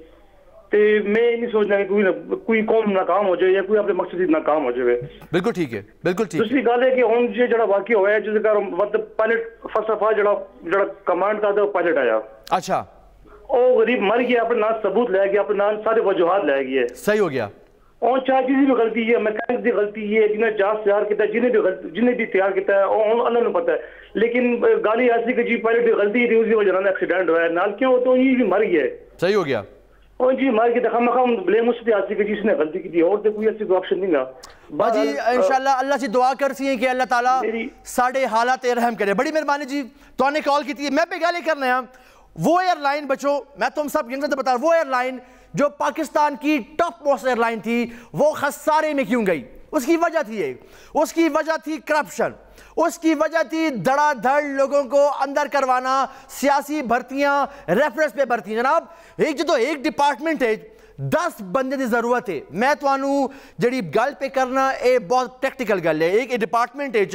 تو میں نہیں سوچنا کہ کوئی قوم ناکام ہو جائے یا کوئی اپنے مقصد ناکام ہو جائے. بالکل ٹھیک ہے, بالکل ٹھیک. دوسری گل ہے کہ ہوں جی جڑا واقعہ ہوا ہے جس کا مطلب پائلٹ فرسٹ آف آل جڑا کمانڈ کا وہ پائلٹ آیا. اچھا. وہ غریب مر گیا, اپنے نام ثبوت لے گیا, اپنے نام سارے وجوہات لے گئے. صحیح ہو گیا. اور چاہ چیزیں بھی غلطی ہے, میکینک کی غلطی ہے, جنہیں جہاز تیار کیتا ہے, جنہیں بھی تیار کیتا ہے اور اللہ نے پتا ہے. لیکن گالی ایسی کہ جی پائلٹ کی غلطی تھی, اسی وجہ سے ایکسیڈنٹ ہوا ہے نال, کیوں تو یہ بھی مر گیا ہے. صحیح ہو گیا. اور جی مار کے دکھا مخام بلیم اس پہ آتی کہ جس نے غلطی کی تھی, اور تو کوئی ایسی آپشن نہیں گا. جی انشاءاللہ اللہ سے دعا کرسی ہیں کہ اللہ تعالیٰ ساڑھے حالات رحم کرے. بڑی مہربانی جی. تو نے کال کی تھی, میں پہ گالے کرنے ہیں وہ ایئر لائن بچو, میں تم سب ینگ سے بتا رہا, وہ ایئر لائن جو پاکستان کی ٹاپ موسٹ ایئر لائن تھی وہ خسارے میں کیوں گئی؟ اس کی وجہ تھی ایک, اس کی وجہ تھی کرپشن, اس کی وجہ تھی دڑا دھڑ لوگوں کو اندر کروانا, سیاسی بھرتیاں, ریفرنس پہ بھرتیاں. جناب ایک جدو ایک ڈپارٹمنٹ ہے 10 بندے دی ضرورت ہے. میں توانوں جڑی گل پہ کرنا اے بہت پریکٹیکل گل ہے. ایک ڈپارٹمنٹ ہے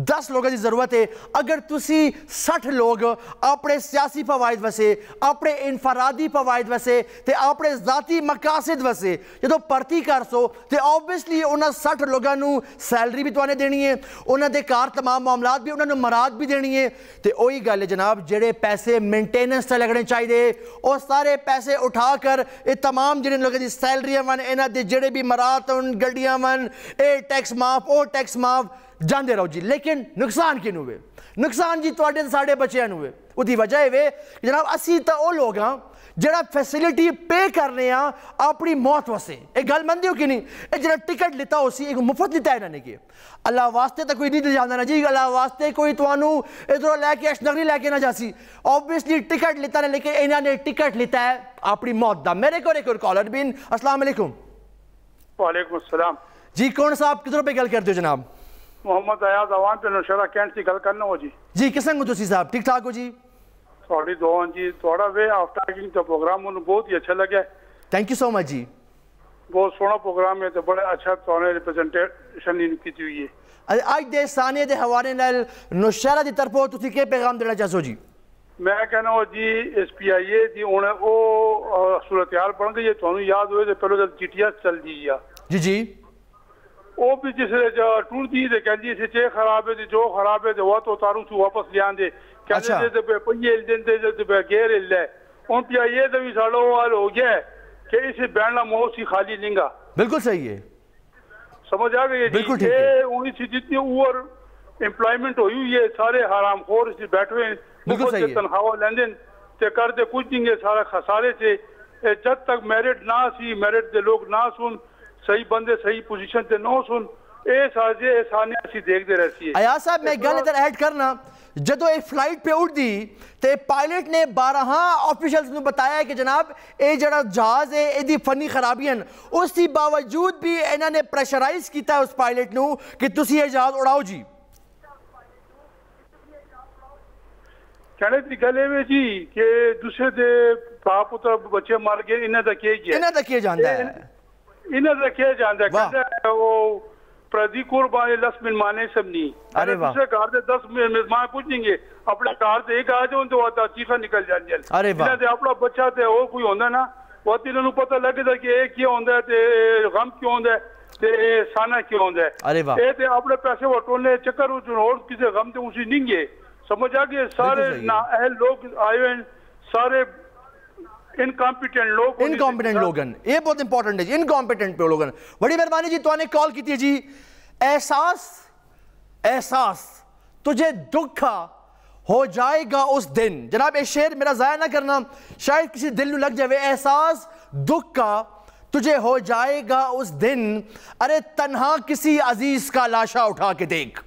10 لوگوں دی ضرورت ہے. اگر تسی 60 لوگ اپنے سیاسی فوائد وسے, اپنے انفرادی فوائد وسے تے اپنے ذاتی مقاصد وسے جدو پرتی کر سو تے اوبیسلی انہاں 60 لوگاں نو سیلری بھی توانے دینی ہے, انہاں دے کار تمام معاملات بھی انہاں نو مراد بھی دینی ہے. تے اوہی گل ہے جناب, جڑے پیسے مینٹیننس تے لگنے چاہیے او سارے پیسے اٹھا کر اے تمام جن لوگوں دی سیلریاں ون, انہاں دے جڑے بھی مرات ان گڈیاں ون, اے ٹیکس معاف او ٹیکس معاف جاندے رہو جی. لیکن نقصان کینوں ہوئے؟ نقصان جی تواڈے تے ساڈے بچیاں نوں ہوئے. اودی وجہ ہے جناب اسی تا او لوگ ہاں جڑا فیسیلٹی پے کرنے ہاں اپنی موت واسطے. ایک گل مندی ہو کہ نہیں, اے جڑا ٹکٹ لیتا ہو سی ایک مفت لیتا ہے انہاں نے, کہ اللہ واسطے تا کوئی نہیں جاندا نا جی, اللہ واسطے کوئی توانوں ادھروں لے کے اشنگری لے کے نہ جاسی. اوبیسلی ٹکٹ لیتا ہے, لیکن انہاں نے ٹکٹ لیتا ہے اپنی موت دا. میرے کو ایک اور کالر بن. السلام علیکم. وعلیکم السلام جی. کون صاحب کدھروں پہ گل کرتے ہو جناب؟ محمد ایاز عوان پہ نوشہرہ کینٹ سے گل کرنا ہو جی. جی کسن کو تسی صاحب ٹھیک ٹھاک ہو جی؟ تھوڑی دعا جی, تھوڑا وے آف ٹاکنگ کا پروگرام انہوں بہت ہی اچھا لگا. تھینک یو سو مچ جی. بہت سونا پروگرام ہے, تو بڑے اچھا تونے ریپرزنٹیشن کی ہوئی ہے. آج دے ثانیہ دے حوالے نال نوشہرہ دی طرفوں تسی کے پیغام دینا چاہو جی؟ میں کہنا ہوں جی ایس پی آئی اے دی انہیں او صورتحال بن گئی ہے. تھوڑا یاد ہوئے تو پہلو جب جی ٹی ایس چل جی. جی جی وہ بھی جس ٹور دی دے کہہ جی چے خراب ہے, جو خراب ہے وہ تو اتاروں تو واپس لے آن دے. کہتے دے پہیے دن دے گیر لے ان پی آئی اے دے بھی ساڑھو حال ہو گیا ہے کہ اسے بیننا موت سی خالی لنگا. بالکل صحیح ہے, سمجھ آ گئی ہے جی. یہ انہی سی جتنی اوور امپلائمنٹ ہوئی ہے, سارے حرام خور اسی بیٹھ ہوئے ہیں, تنخواہ لیندن تے کر دے کچھ دیں گے سارا خسارے سے. جب تک میرٹ نہ سی, میرٹ دے لوگ نہ سن, صحیح بندے صحیح پوزیشن تے نہ سن, اے سازے احسانے اسی دیکھ دے رہتی ہے. ایاز صاحب میں گل ادھر ایڈ کرنا, جدو ایک فلائٹ پہ اٹھ دی تے پائلٹ نے 12 آفیشلز نے بتایا کہ جناب اے جڑا جہاز ہے اے دی فنی خرابیاں, اس کی باوجود بھی انہوں نے پریشرائز کیتا ہے اس پائلٹ نو کہ تسی یہ جہاز اڑاؤ جی. کہنے تھی گلے میں جی کہ دوسرے دے باپ اتر بچے مار گئے, انہیں دا کیے گیا, انہیں دا کیے جاندہ ہے, انہیں دا کیے جاندہ ہے. کہنے وہ پردی قربانی 10 مہمانے سب نہیں, دوسرے کار دے 10 مہمان پوچھیں گے, اپنے کار دے ایک آج ہوں تو آتا چیخہ نکل جاندی ہے. انہیں دے اپنا بچہ تے اور کوئی ہوندہ نا, وہ انہوں نے پتہ لگے تھا کہ ایک کیا ہوندہ ہے تے غم کیا ہوندہ ہے تے سانہ کیا ہوندہ ہے. اے تے اپنے پیسے وٹولنے چکر اور کسی غم تے اسی نہیں گے. سمجھ آگے سارے نااہل لوگ آئے ہیں, سارے انکمپیٹنٹ لوگن, یہ بہت امپورٹنٹ ہے جی, انکمپیٹنٹ لوگن. بڑی مہربانی جی. تو نے کال کی تھی جی. احساس تجھے دکھا ہو جائے گا اس دن. جناب یہ شعر میرا ضائع نہ کرنا, شاید کسی دل نو لگ جائے. احساس دکھا تجھے ہو جائے گا اس دن, ارے تنہا کسی عزیز کا لاشا اٹھا کے دیکھ.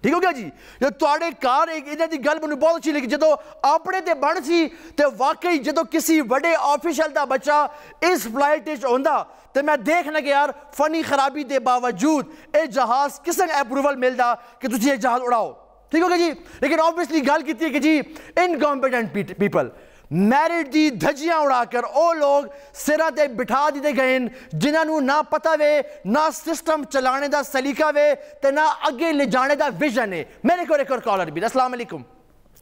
ٹھیک ہو گیا جی. جو توڑے کار ایک انہیں دی گل منو بہت اچھی لگی, جدو اپنے تے بڑھ سی تے واقعی جدو کسی وڈے آفیشل دا بچہ اس فلائٹ اچ ہوندا تے میں دیکھنا کہ یار فنی خرابی دے باوجود اے جہاز کسن اپروول ملدا کہ تسی یہ جہاز اڑاؤ. ٹھیک ہو گیا جی. لیکن آبویسلی گل کیتی ہے کہ جی انکمپیٹنٹ پیپل میرٹ دی دھجیاں اڑا کر او لوگ سرہ تے بٹھا دیتے گئے جنہاں نو نہ پتہ وے, نہ سسٹم چلانے دا سلیقہ وے تے نہ اگے لے جانے دا ویژن ہے. میرے کو ایک اور کالر بھی. السلام علیکم.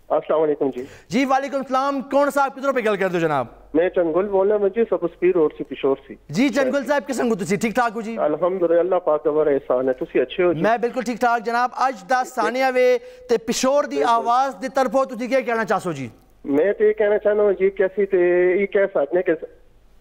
السلام علیکم جی. جی وعلیکم السلام. کون صاحب کدھروں پہ گل کر دو جناب؟ میں چنگل بولنا مجھے سب سپیر روڈ سے پشور سی. جی چنگل صاحب کسن کو تسی ٹھیک ٹھاک ہو جی؟ الحمدللہ اللہ پاک کا بڑا احسان ہے. تسی اچھے ہو جی؟ میں بالکل ٹھیک ٹھاک جناب. اج دا ثانیہ وے تے پشور دی آواز دی طرفوں تسی کیا کہنا چاہو جی؟ میں تو یہ کہنا چاہنا ہوں جی کیسی تے یہ کہہ سکتے کہ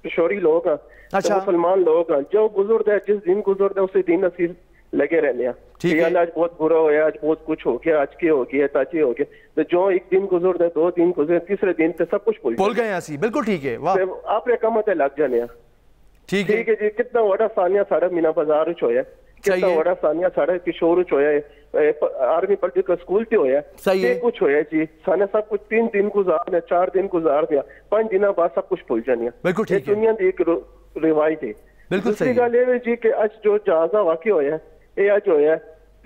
پشوری لوگ ہیں مسلمان لوگ ہیں جو گزرد ہے جس دن گزرد ہے اسی دن اسی لگے رہنے ہیں آج بہت برا ہوا آج بہت کچھ ہو گیا آج کے ہو گیا تاچی ہو گیا تو جو ایک دن گزرد ہے 2 دن گزرے تیسرے دن سے سب کچھ بھول گئے ہیں بالکل ٹھیک ہے آپ نے کمت ہے لگ جانے ہیں ٹھیک ہے جی کتنا بڑا ثانیہ ساڑھا مینا بازار چ ہویا کتنا بڑا ثانیہ ساڑھا پشور چ ہویا آرمی پولیٹیکل سکول تے ہویا یہ کچھ ہویا جی سانے سب کچھ 3 دن گزار 4 دن گزار دیا 5 دنوں بعد سب کچھ بھول جانے یہ دنیا دی ایک روایت ہے دوسری گل یہ جی کہ اج جو جہازہ واقع ہویا یہ اج ہویا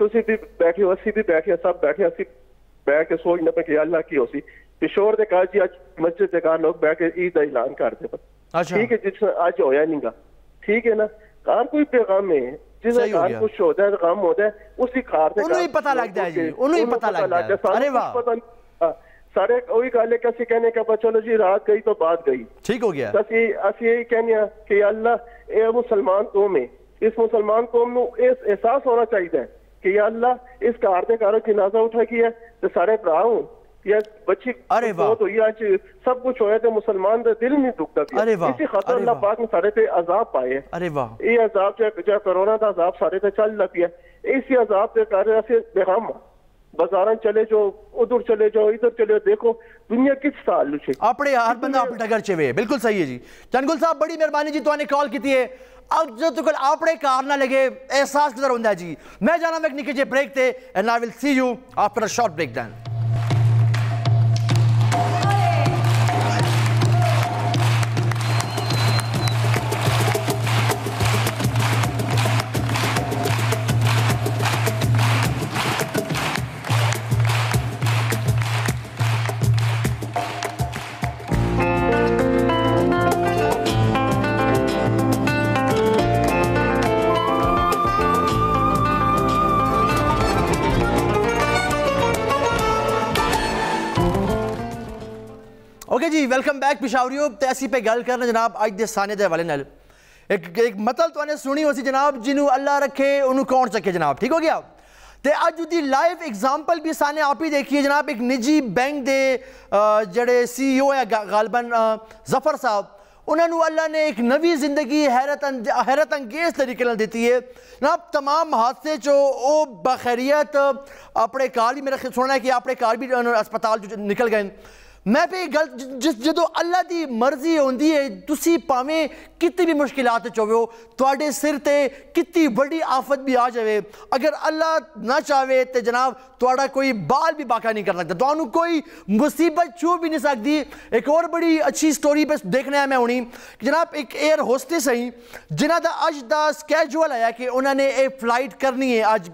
تسی بھی بیٹھے ہو اسی بھی بیٹھے سب بیٹھے اسی بیٹھ کے سوچنا پہ کہ اللہ کی ہوسی پشور دے کہا جی اج مسجد دے کہا لوگ بیٹھ کے عید کا اعلان کرتے ٹھیک ہے جس آج ہویا نہیں گا ٹھیک ہے نا کام کوئی پیغام ہے جس کار کچھ ہوتا ہے کام ہوتا ہے اسی کار سے انہوں ہی پتہ لگتا ہے جی انہوں ہی پتہ لگتا ہے ارے واہ سارے وہی گل ہے کہ کہنے کہ چلو جی رات گئی تو بات گئی ٹھیک ہو گیا اسی یہی کہنے ہیں کہ اللہ اے مسلمان قوم ہے اس مسلمان قوم نو اس احساس ہونا چاہیے کہ یا اللہ اس کار دے کارو جنازہ اٹھا کیا تو سارے بھرا ہوں یا بچی بہت ہوئی آج سب کچھ ہویا تو مسلمان دے دل نہیں دکھتا پیا اسی خاطر اللہ پاک نے سارے پہ عذاب پائے یہ عذاب جو کرونا دا عذاب سارے پہ چل رہا پیا اسی عذاب دے کار ایسے بیغم بازاراں چلے جو ادھر چلے جو ادھر چلے دیکھو دنیا کس سال چھے اپنے ہر بندہ اپنے ٹگر چھوے بالکل صحیح ہے جی چنگل صاحب بڑی مہربانی جی تو آنے کال کی تھی ہے اب جو تو کل اپنے کار نہ لگے احساس کدھر ہوندہ ہے جی میں جانا میں ایک نکے جے بریک تے and I will see you after a short break then okay جی ویلکم بیک پشاوریو تے اسی پہ گل کرنا جناب آج دے سانے دے والے نال ایک مطل تو نے سنی ہو سی جناب جنہوں اللہ رکھے انہوں کون سکے جناب ٹھیک ہو گیا تے آج دی لائف ایگزامپل بھی سانے آپ ہی دیکھیے جناب ایک نجی بینک دے جڑے سی او ہے غالباً ظفر صاحب انہوں نے اللہ نے ایک نوی زندگی حیرت انگیز طریقے نال دیتی ہے جناب تمام حادثے جو او بخیریت اپنے کار بھی میرا سننا ہے کہ اپنے کار بھی اسپتال جو نکل گئے میں پہ گل جدو اللہ دی مرضی ہوندی ہے تسی پاویں کتنی بھی مشکلات چوہے ہو تواڈے سر تے کتنی بڑی آفت بھی آ جاوے اگر اللہ نہ چاہے تے جناب تواڈا کوئی بال بھی باقی نہیں کر سکتا تانوں کوئی مصیبت چھو بھی نہیں سکتی ایک اور بڑی اچھی سٹوری پہ دیکھنا ہے میں ہونی جناب ایک ایئر ہوسٹس ہیں جنہاں دا اج دا سکیجول آیا کہ انہوں نے ایک فلائٹ کرنی ہے آج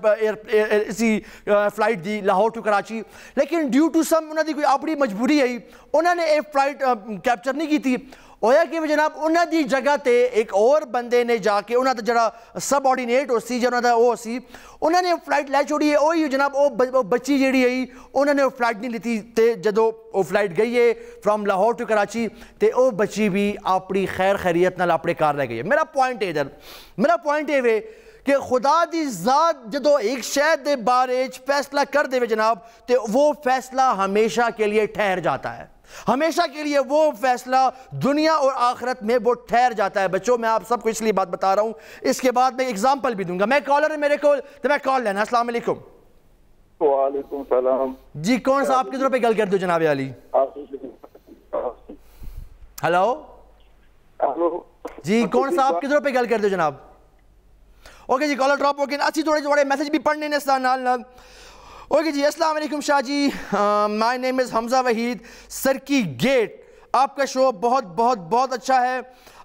اسی فلائٹ دی لاہور ٹو کراچی لیکن ڈیو ٹو سم انہوں دی کوئی اپنی مجبوری ہے انہوں نے ایک فلائٹ کیپچر نہیں کی تھی ہویا کہ جناب انہوں دی جگہ تے ایک اور بندے نے جا کے انہوں دا جڑا سب آرڈینیٹ ہو سی جنہوں دا وہ سی انہوں نے فلائٹ لے چھوڑی ہے وہی جناب وہ بچی جیڑی ہے انہوں نے وہ فلائٹ نہیں لیتی تے جدو وہ فلائٹ گئی ہے فرام لاہور ٹو کراچی تے وہ بچی بھی اپنی خیر خیریت نال اپنے کار لے گئی ہے میرا پوائنٹ ہے ادھر میرا پوائنٹ ہے کہ خدا دی ذات جدو ایک شہد دے بارے فیصلہ کر دے جناب تے وہ فیصلہ ہمیشہ کے لیے ٹھہر جاتا ہے ہمیشہ کے لیے وہ فیصلہ دنیا اور آخرت میں وہ ٹھہر جاتا ہے بچوں میں آپ سب کو اس لیے بات بتا رہا ہوں اس کے بعد میں ایگزامپل بھی دوں گا میں کالر ہے میرے کو تو میں کال لینا السلام علیکم وعلیکم السلام جی کون سا آپ کدھروں پہ گل کر دو جناب علی ہلو جی کون سا آپ کدھروں پہ گل کر دو جناب اوکے جی کالر ڈراپ ہو گئے اچھی تھوڑے میسج بھی پڑھنے نے نال اوکے جی السلام علیکم شاہ جی مائی نیم از حمزہ وحید سرکی گیٹ آپ کا شو بہت بہت بہت اچھا ہے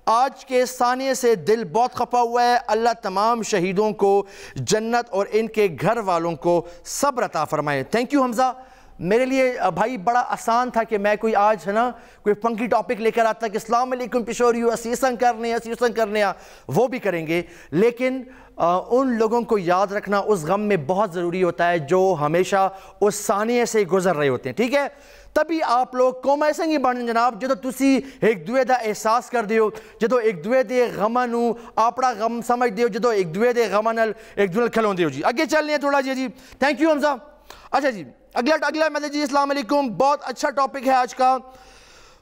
آج کے ثانیے سے دل بہت خفا ہوا ہے اللہ تمام شہیدوں کو جنت اور ان کے گھر والوں کو صبر عطا فرمائے تھینک یو حمزہ میرے لیے بھائی بڑا آسان تھا کہ میں کوئی آج ہے نا کوئی فنکی ٹاپک لے کر آتا کہ السلام علیکم پشوریو اسیسن کرنے وہ بھی کریں گے لیکن ان لوگوں کو یاد رکھنا اس غم میں بہت ضروری ہوتا ہے جو ہمیشہ اس ثانیے سے گزر رہے ہوتے ہیں ٹھیک ہے تبھی آپ لوگ قوم ایسے ہی بن جناب جدو تسی ایک دوے دا احساس کر دیو جدو ایک دوے دے غماں نو اپنا غم سمجھ دیو جدو ایک دوے دے غماں نال ایک دوے نال کھلون دیو جی اگے چلنے ہیں تھوڑا جی تھینک یو حمزہ اچھا جی اگلا میسج جی السلام علیکم بہت اچھا ٹاپک ہے آج کا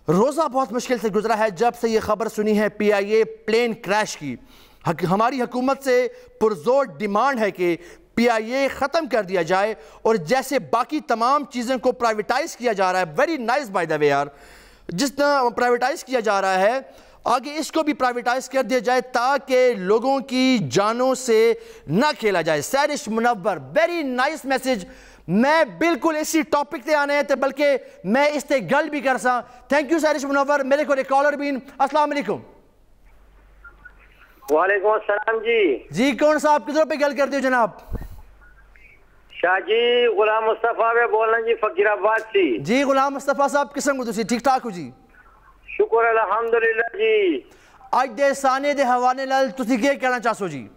روزہ بہت مشکل سے گزرا ہے جب سے یہ خبر سنی ہے پی آئی اے پلین کریش کی. ہماری حکومت سے پرزور ڈیمانڈ ہے کہ پی آئی اے ختم کر دیا جائے اور جیسے باقی تمام چیزیں کو پرائیویٹائز کیا جا رہا ہے, ویری نائس بائی دا وے یار, جس طرح پرائیویٹائز کیا جا رہا ہے آگے اس کو بھی پرائیویٹائز کر دیا جائے تاکہ لوگوں کی جانوں سے نہ کھیلا جائے. سیرش منور, ویری نائس میسج. میں بالکل اسی ٹاپک تے آنے تھے بلکہ میں اس تے گل بھی کر سا. تھینک یو سیرش منور. میرے کو کالر بھی. السلام علیکم. وعلیکم السلام جی. جی کون صاحب کدھر پہ گل کرتے ہو جناب؟ شاہ جی غلام مصطفیٰ میں بولنا جی فقیر آباد سی. جی غلام مصطفیٰ صاحب قسم کو تسی ٹھیک ٹھاک ہو جی؟ شکر الحمدللہ جی. آج دے سانے دے حوانے لال تسی کیا کہنا چاہو جی؟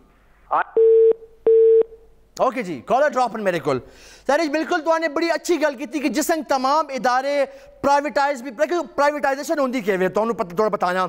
اوکے جی کالر ڈراپن میرے کول. سیرش بالکل تو آنے بڑی اچھی گل کی تھی کہ جسن تمام ادارے پرائیویٹائز بھی پرائیویٹائزیشن ہوندی کہ ہوئے تو انہوں پتہ تھوڑا بتانا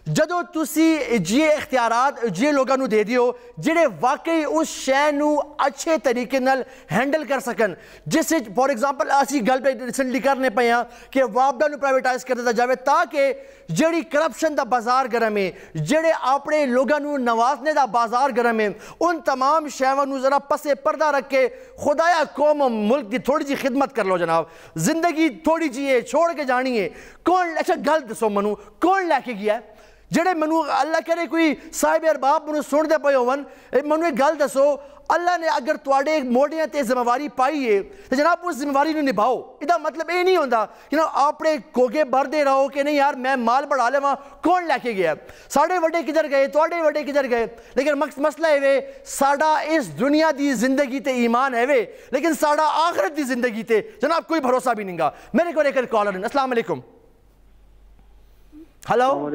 جدو تسی جی اختیارات جی لوگاں نو دے دیو جڑے واقعی اس شے نو اچھے طریقے نال ہینڈل کر سکن. جس فار ایگزامپل اسی گل پہ ریسنٹلی کرنے پے ہیں کہ وابڈا نو پرائیویٹائز کر دیتا جاوے تاکہ جڑی کرپشن دا بازار گرم ہے, جڑے اپنے لوگاں نو نوازنے دا بازار گرم ہے, ان تمام شیواں نو ذرا پسے پردہ رکھ کے خدایا قوم ملک دی تھوڑی جی خدمت کر لو جناب. زندگی تھوڑی جی ہے چھوڑ کے جانی ہے. کون اچھا گل دسو منو کون لے کے گیا ہے جڑے منو اللہ کرے کوئی صاحب ارباب منو سن دے پئے ہون منو ایک گل دسو اللہ نے اگر تواڈے موڑیاں تے ذمہ واری پائی ہے تو جناب اس ذمہ واری نو نبھاؤ. ادا مطلب یہ نہیں ہوندا کہ اپنے کوگے بھر دے رہو کہ نہیں یار میں مال بڑھا لواں. کون لے کے گیا ساڈے وڈے کدھر گئے تواڈے وڈے کدھر گئے؟ لیکن مسئلہ ہے ساڈا اس دنیا دی زندگی تے ایمان ہے لیکن ساڈا آخرت دی زندگی تے جناب کوئی بھروسہ بھی نہیں گا. میرے کو ایک کالر. السلام علیکم. ہلو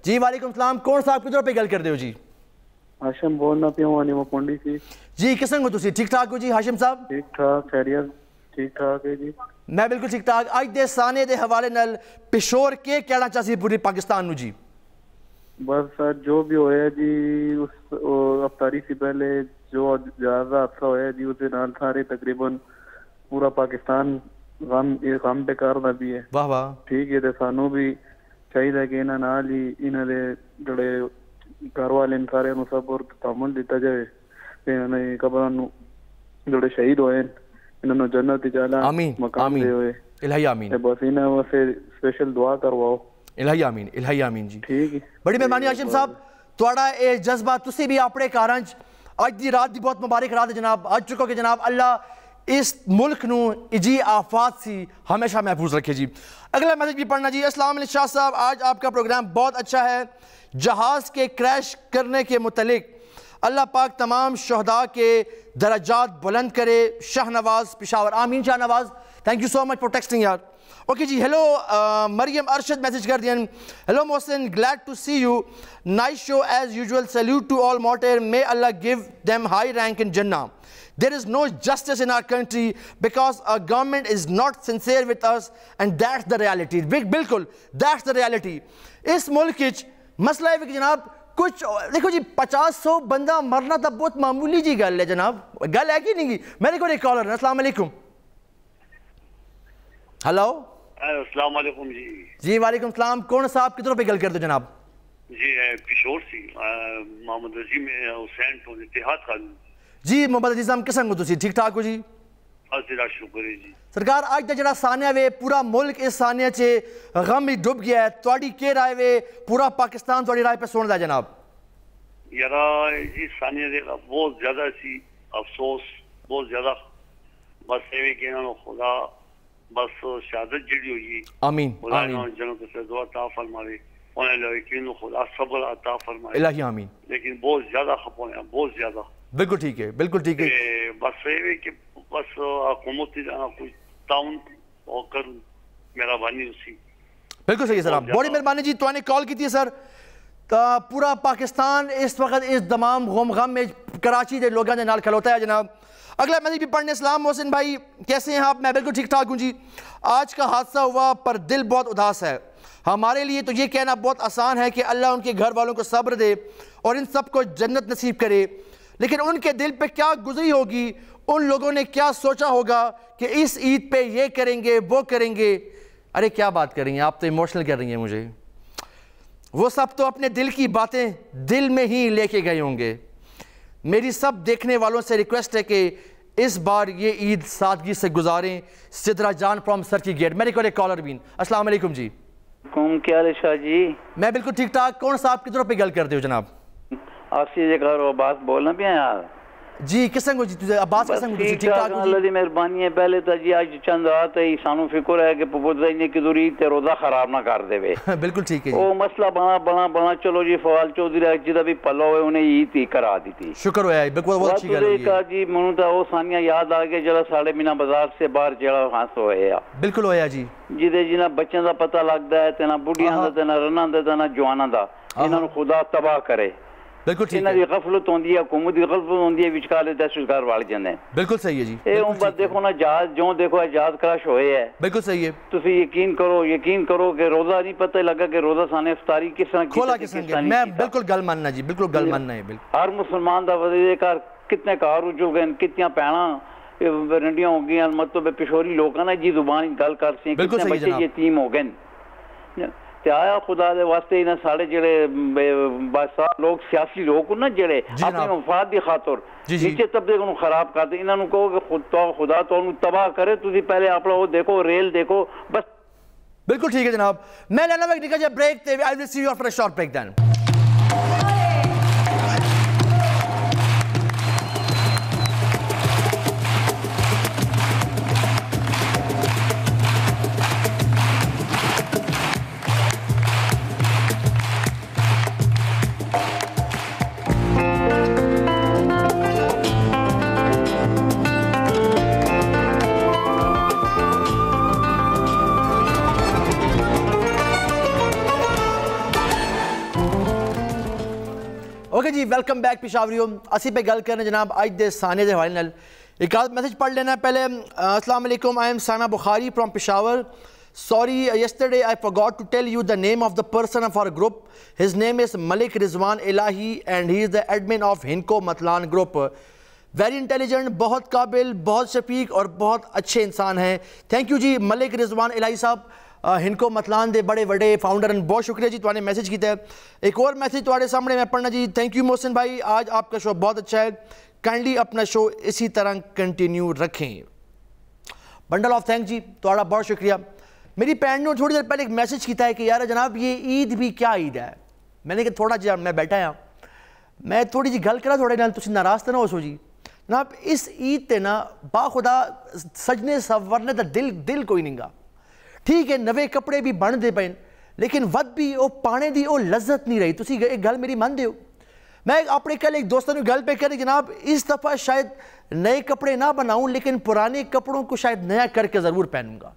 جی وعلیکم السلام. کون صاحب کدھر پہ گل کر دے ہو جی؟ ہاشم بولنا پیا ہوں انیمو پونڈی سی. جی کسن کو تسی ٹھیک ٹھاک ہو جی ہاشم صاحب؟ ٹھیک ٹھاک خیریت ٹھیک ٹھاک ہے جی. میں بالکل ٹھیک ٹھاک. آج دے سانے دے حوالے نال پشور کے کہنا چاہسی پوری پاکستان نو جی؟ بس سر جو بھی ہویا جی اس افطاری سے پہلے جو جہازہ حادثہ ہویا جی اس دے نال سارے تقریباً پورا پاکستان غم پہ کر دا بھی ہے. واہ واہ ٹھیک ہے تے سانو بھی چاہیے کہ انہاں نال ہی انہاں دے جڑے گھر والے سارے نو سب اور تعامل دیتا جائے کہ انہیں قبراں نو جڑے شہید ہوئے انہاں نو جنت جالا مقام دے ہوئے. الہی آمین. بس انہاں واسطے اسپیشل دعا کرواؤ. الہی آمین الہی آمین جی. ٹھیک ہے بڑی مہربانی ہاشم صاحب. تھوڑا اے جذبہ تسی بھی اپنے کارنج اج دی رات دی بہت مبارک رات ہے جناب. اج چکو کہ جناب اللہ اس ملک نو اجی آفات سی ہمیشہ محفوظ رکھے جی. اگلا میسج بھی پڑھنا جی. السلام علیکم شاہ صاحب, آج آپ کا پروگرام بہت اچھا ہے. جہاز کے کریش کرنے کے متعلق اللہ پاک تمام شہداء کے درجات بلند کرے. شاہ Nawaz Peshawar. Amin Shah Nawaz. Thank you so much for texting یار. اوکے جی ہیلو مریم ارشد میسج کر دیا. Hello Mohsin glad to see you. Nice show as usual. Salute to all martyr. May Allah give them high rank in Jannah. There is no justice in our country because our government is not sincere with us and that's the reality. بالکل that's the reality. اس ملک مسئلہ ہے کہ جناب کچھ دیکھو جی 50-100 بندہ مرنا تھا بہت معمولی جی گل ہے جناب. گل ہے کہ نہیں؟ میرے کو ایک کالر. السلام علیکم. ہلو السلام علیکم جی. جی وعلیکم السلام. کون صاحب کدھر پہ گل کر دو جناب؟ جی پشور سی محمد عظیم حسین تو اتحاد قانون. جی محمد عزیز صاحب کسن کو تسی ٹھیک ٹھاک ہو جی؟ اللہ شکر ہے جی. سرکار آج دا جڑا سانیہ وے پورا ملک اس سانیہ چے غم ہی ڈوب گیا ہے. تواڈی کے رائے وے پورا پاکستان تواڈی رائے پہ سن دا جناب؟ یارا جی سانیہ دے بہت زیادہ سی افسوس بہت زیادہ. بس ایویں کہ انہوں خدا بس شہادت جڑی ہوئی آمین خدا انہوں جنوں کو سے دعا عطا فرمائے. انہیں لوگ کہ انہوں خدا صبر عطا فرمائے. الہی آمین. لیکن بہت زیادہ خپوئے ہیں بہت زیادہ. بالکل ٹھیک ہے بالکل ٹھیک ہے. بس ایویں کہ بس حکومت کوئی تعاون اور کر مہربانی اسی. بالکل صحیح سر. بڑی مہربانی جی. تو نے کال کی تھی سر. پورا پاکستان اس وقت اس تمام غم میں کراچی دے لوگوں نے نال کھلوتا ہے جناب. اگلا میسج بھی پڑھنے. السلام محسن بھائی کیسے ہیں آپ؟ میں بالکل ٹھیک ٹھاک ہوں جی. آج کا حادثہ ہوا پر دل بہت اداس ہے. ہمارے لیے تو یہ کہنا بہت آسان ہے کہ اللہ ان کے گھر والوں کو صبر دے اور ان سب کو جنت نصیب کرے, لیکن ان کے دل پہ کیا گزری ہوگی, ان لوگوں نے کیا سوچا ہوگا کہ اس عید پہ یہ کریں گے وہ کریں گے. ارے کیا بات کر رہی ہیں آپ، تو ایموشنل کر رہی ہیں مجھے. وہ سب تو اپنے دل کی باتیں دل میں ہی لے کے گئے ہوں گے. میری سب دیکھنے والوں سے ریکویسٹ ہے کہ اس بار یہ عید سادگی سے گزاریں. سدرا جان فرام سرکی گیٹ. میرے کو ایک کالر بھی. السلام علیکم جی. کیا حال ہے شاہ جی؟ میں بالکل ٹھیک ٹھاک. کون سا آپ کی طرف پہ گل کرتے ہو جناب؟ آپ سے عباس بولنا بھی ہیں یار. جی کسن کو جی عباس کسن کو جی؟ ٹھیک ٹھاک اللہ دی مہربانی ہے. پہلے تو جی آج چند رات ہے سانو فکر ہے کہ پپوزا کی دوری تے روزہ خراب نہ کر دے وے. بالکل ٹھیک ہے. وہ مسئلہ بنا چلو جی فوال چودھری جدا بھی پلو ہوئے انہیں عید ہی کرا دی تھی. شکر ہوا ہے. بالکل بہت اچھی گل ہے جی. منو تو وہ ثانیہ یاد آ گیا جڑا ساڑھے مینا بازار سے باہر جڑا ہانس ہوئے. بالکل ہویا جی. جدے جنہ بچوں دا پتہ لگدا ہے تے نہ بڈھیاں دا تے نہ رناں دا تے نہ جواناں دا. انہاں نوں خدا تباہ کرے. بالکل ٹھیک ہے. انہاں دی غفلت ہوندی ہے، حکومت دی غفلت ہوندی ہے، وچکارے دہشتگرد وال جاندے ہیں. بالکل صحیح ہے جی. اے ہن بس دیکھو نا جہاز جو دیکھو جہاز کراش ہوئے ہے. بالکل صحیح ہے. تسی یقین کرو کہ روزہ نہیں پتہ لگا کہ روزہ سانے افطاری کس طرح کھولا کس طرح. میں بالکل گل ماننا جی. بالکل گل ماننا ہے. بالکل ہر مسلمان دا وزیر کار کتنے کار اجڑ گئے، کتنیاں پیڑاں رنڈیاں ہو گئی. مطلب پشوری لوگ نا جی زبان گل کر سی کتنے بچے یتیم ہو گئے. تے آیا خدا دے واسطے انہاں ساڑے جڑے لوگ سیاسی لوگ نا جڑے اپنے مفاد دی خاطر نیچے طبقے کو خراب کر دے. انہاں نوں کہو کہ خدا تو تباہ کرے. تسی پہلے اپنا وہ دیکھو ریل دیکھو بس. بالکل ٹھیک ہے جناب. میں لینا ایک نکل بریک تے I will see you after a short break دین. اوکے جی ویلکم بیک پشاوریوں. اسی پہ گل کرنے جناب آج دے سانے دے حوالے نال ایک آدھ میسج پڑھ لینا پہلے. السلام علیکم. I am Sana Bukhari from Peshawar. Sorry, yesterday I forgot to tell you the name of the person of our group. His name is Malik Rizwan Elahi and he is the admin of Hinko Matlan group. Very intelligent, بہت قابل, بہت شفیق اور بہت اچھے انسان ہیں. Thank you جی ملک رضوان الہی صاحب. ہنکو متلان دے بڑے بڑے فاؤنڈر. بہت شکریہ جی تو نے میسج کیتا ہے. ایک اور میسج تھوڑے سامنے میں پڑھنا جی. تھینک یو محسن بھائی, آج آپ کا شو بہت اچھا ہے. کائنڈلی اپنا شو اسی طرح کنٹینیو رکھیں. بنڈل آف تھینک جی تھوڑا بہت شکریہ. میری پینڈ نے تھوڑی دیر پہلے ایک میسج کیتا ہے کہ یار جناب یہ عید بھی کیا عید ہے. میں نے کہا تھوڑا جی میں بیٹھا ہاں میں تھوڑی جی گل کرا تھوڑے نال تسی ناراض تو نہ ہو سو جی. جناب اس عید تے نا با خدا سجنے سورنے دا دل کوئی نہیں گا. ٹھیک ہے نوے کپڑے بھی بن دے پین لیکن ود بھی وہ پانے دی وہ لذت نہیں رہی. تسی ایک گل میری مان دے ہو. میں اپنے کل ایک دوستوں نے گل پہ کریں جناب اس دفعہ شاید نئے کپڑے نہ بناؤں لیکن پرانے کپڑوں کو شاید نیا کر کے ضرور پہنوں گا.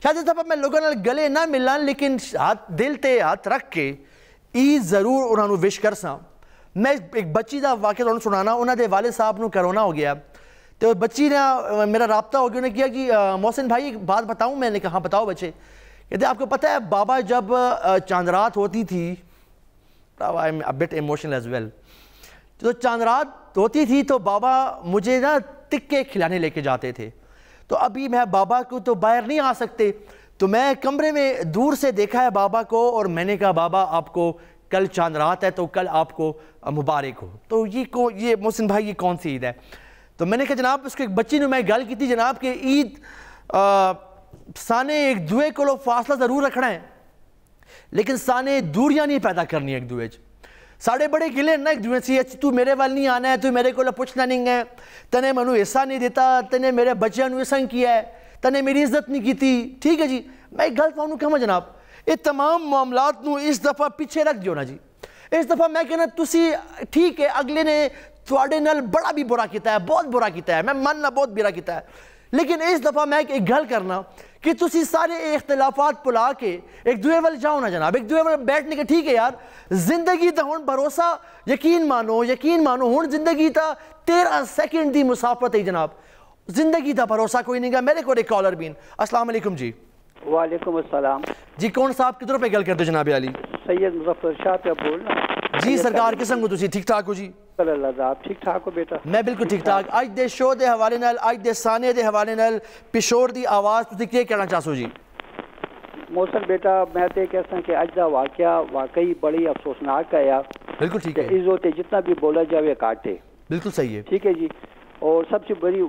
شاید اس دفعہ میں لوگوں نے گلے نہ ملان لیکن دل تے ہاتھ رکھ کے عید ضرور انہوں نے وش کر ساں. میں ایک بچی دا واقعہ انہوں نے سنانا. انہوں نے والد صاحب نو کرونا ہو گیا تو بچی نے میرا رابطہ ہو گیا. انہوں نے کیا کہ محسن بھائی ایک بات بتاؤں. میں نے کہا ہاں بتاؤ بچے. کہتے آپ کو پتہ ہے بابا جب چاندرات ہوتی تھی بٹ ایموشنل ایز ویل. جو چاندرات ہوتی تھی تو بابا مجھے نا تکے کھلانے لے کے جاتے تھے. تو ابھی میں بابا کو تو باہر نہیں آ سکتے تو میں کمرے میں دور سے دیکھا ہے بابا کو اور میں نے کہا بابا آپ کو کل چاندرات ہے تو کل آپ کو مبارک ہو. تو یہ محسن بھائی یہ کون سی عید ہے. تو میں نے کہا جناب اس کو ایک بچی نے میں گل کی تھی جناب کہ عید سانے ایک دوے کو فاصلہ ضرور رکھنا ہے لیکن سانے دوریاں نہیں پیدا کرنی ایک دوے. ساڑھے بڑے گلے نا ایک دوے سے تو میرے وال نہیں آنا ہے, تو میرے کو پوچھنا نہیں ہے, تنے منو حصہ نہیں دیتا, تنے میرے بچیاں نو ایسا کیا ہے, تنے میری عزت نہیں کی تھی. ٹھیک ہے جی میں ایک گل پاؤں کہاں جناب یہ تمام معاملات نو اس دفعہ پیچھے رکھ دیو نا جی. اس دفعہ میں کہنا تسی ٹھیک ہے اگلے نے تھوڑے نال بڑا بھی برا کیتا ہے, بہت برا کیتا ہے, میں ماننا بہت برا کیتا ہے, لیکن اس دفعہ میں ایک گل کرنا کہ تسی سارے اختلافات پلا کے ایک دوے وال جاؤ نا جناب. ایک دوے وال بیٹھنے کے ٹھیک ہے یار زندگی تا ہون بھروسہ یقین مانو ہون زندگی تا 13 سیکنڈ دی مسافت ہے جناب. زندگی تا بھروسہ کوئی نہیں گا. میرے کو ایک کالر بین. السلام علیکم جی. وعلیکم السلام جی. کون صاحب کدھروں پہ گل کرتے جناب علی؟ سید مظفر شاہ پہ بولنا جی. سرکار قسم کو تسی ٹھیک ٹھاک ہو جی؟ صلی اللہ آپ ٹھیک ٹھاک ہو بیٹا؟ میں بالکل ٹھیک ٹھاک. آج دے شو دے حوالے نال, آج دے سانے دے حوالے نال پشور دی آواز تسی کیا کہنا چاہسو جی؟ محسن بیٹا میں تے کہتا کہ اج دا واقعہ واقعی بڑی افسوسناک ہے. بالکل ٹھیک ہے. عزت جتنا بھی بولا جاوے کاٹے. بالکل صحیح ہے. ٹھیک ہے جی. اور سب سے بڑی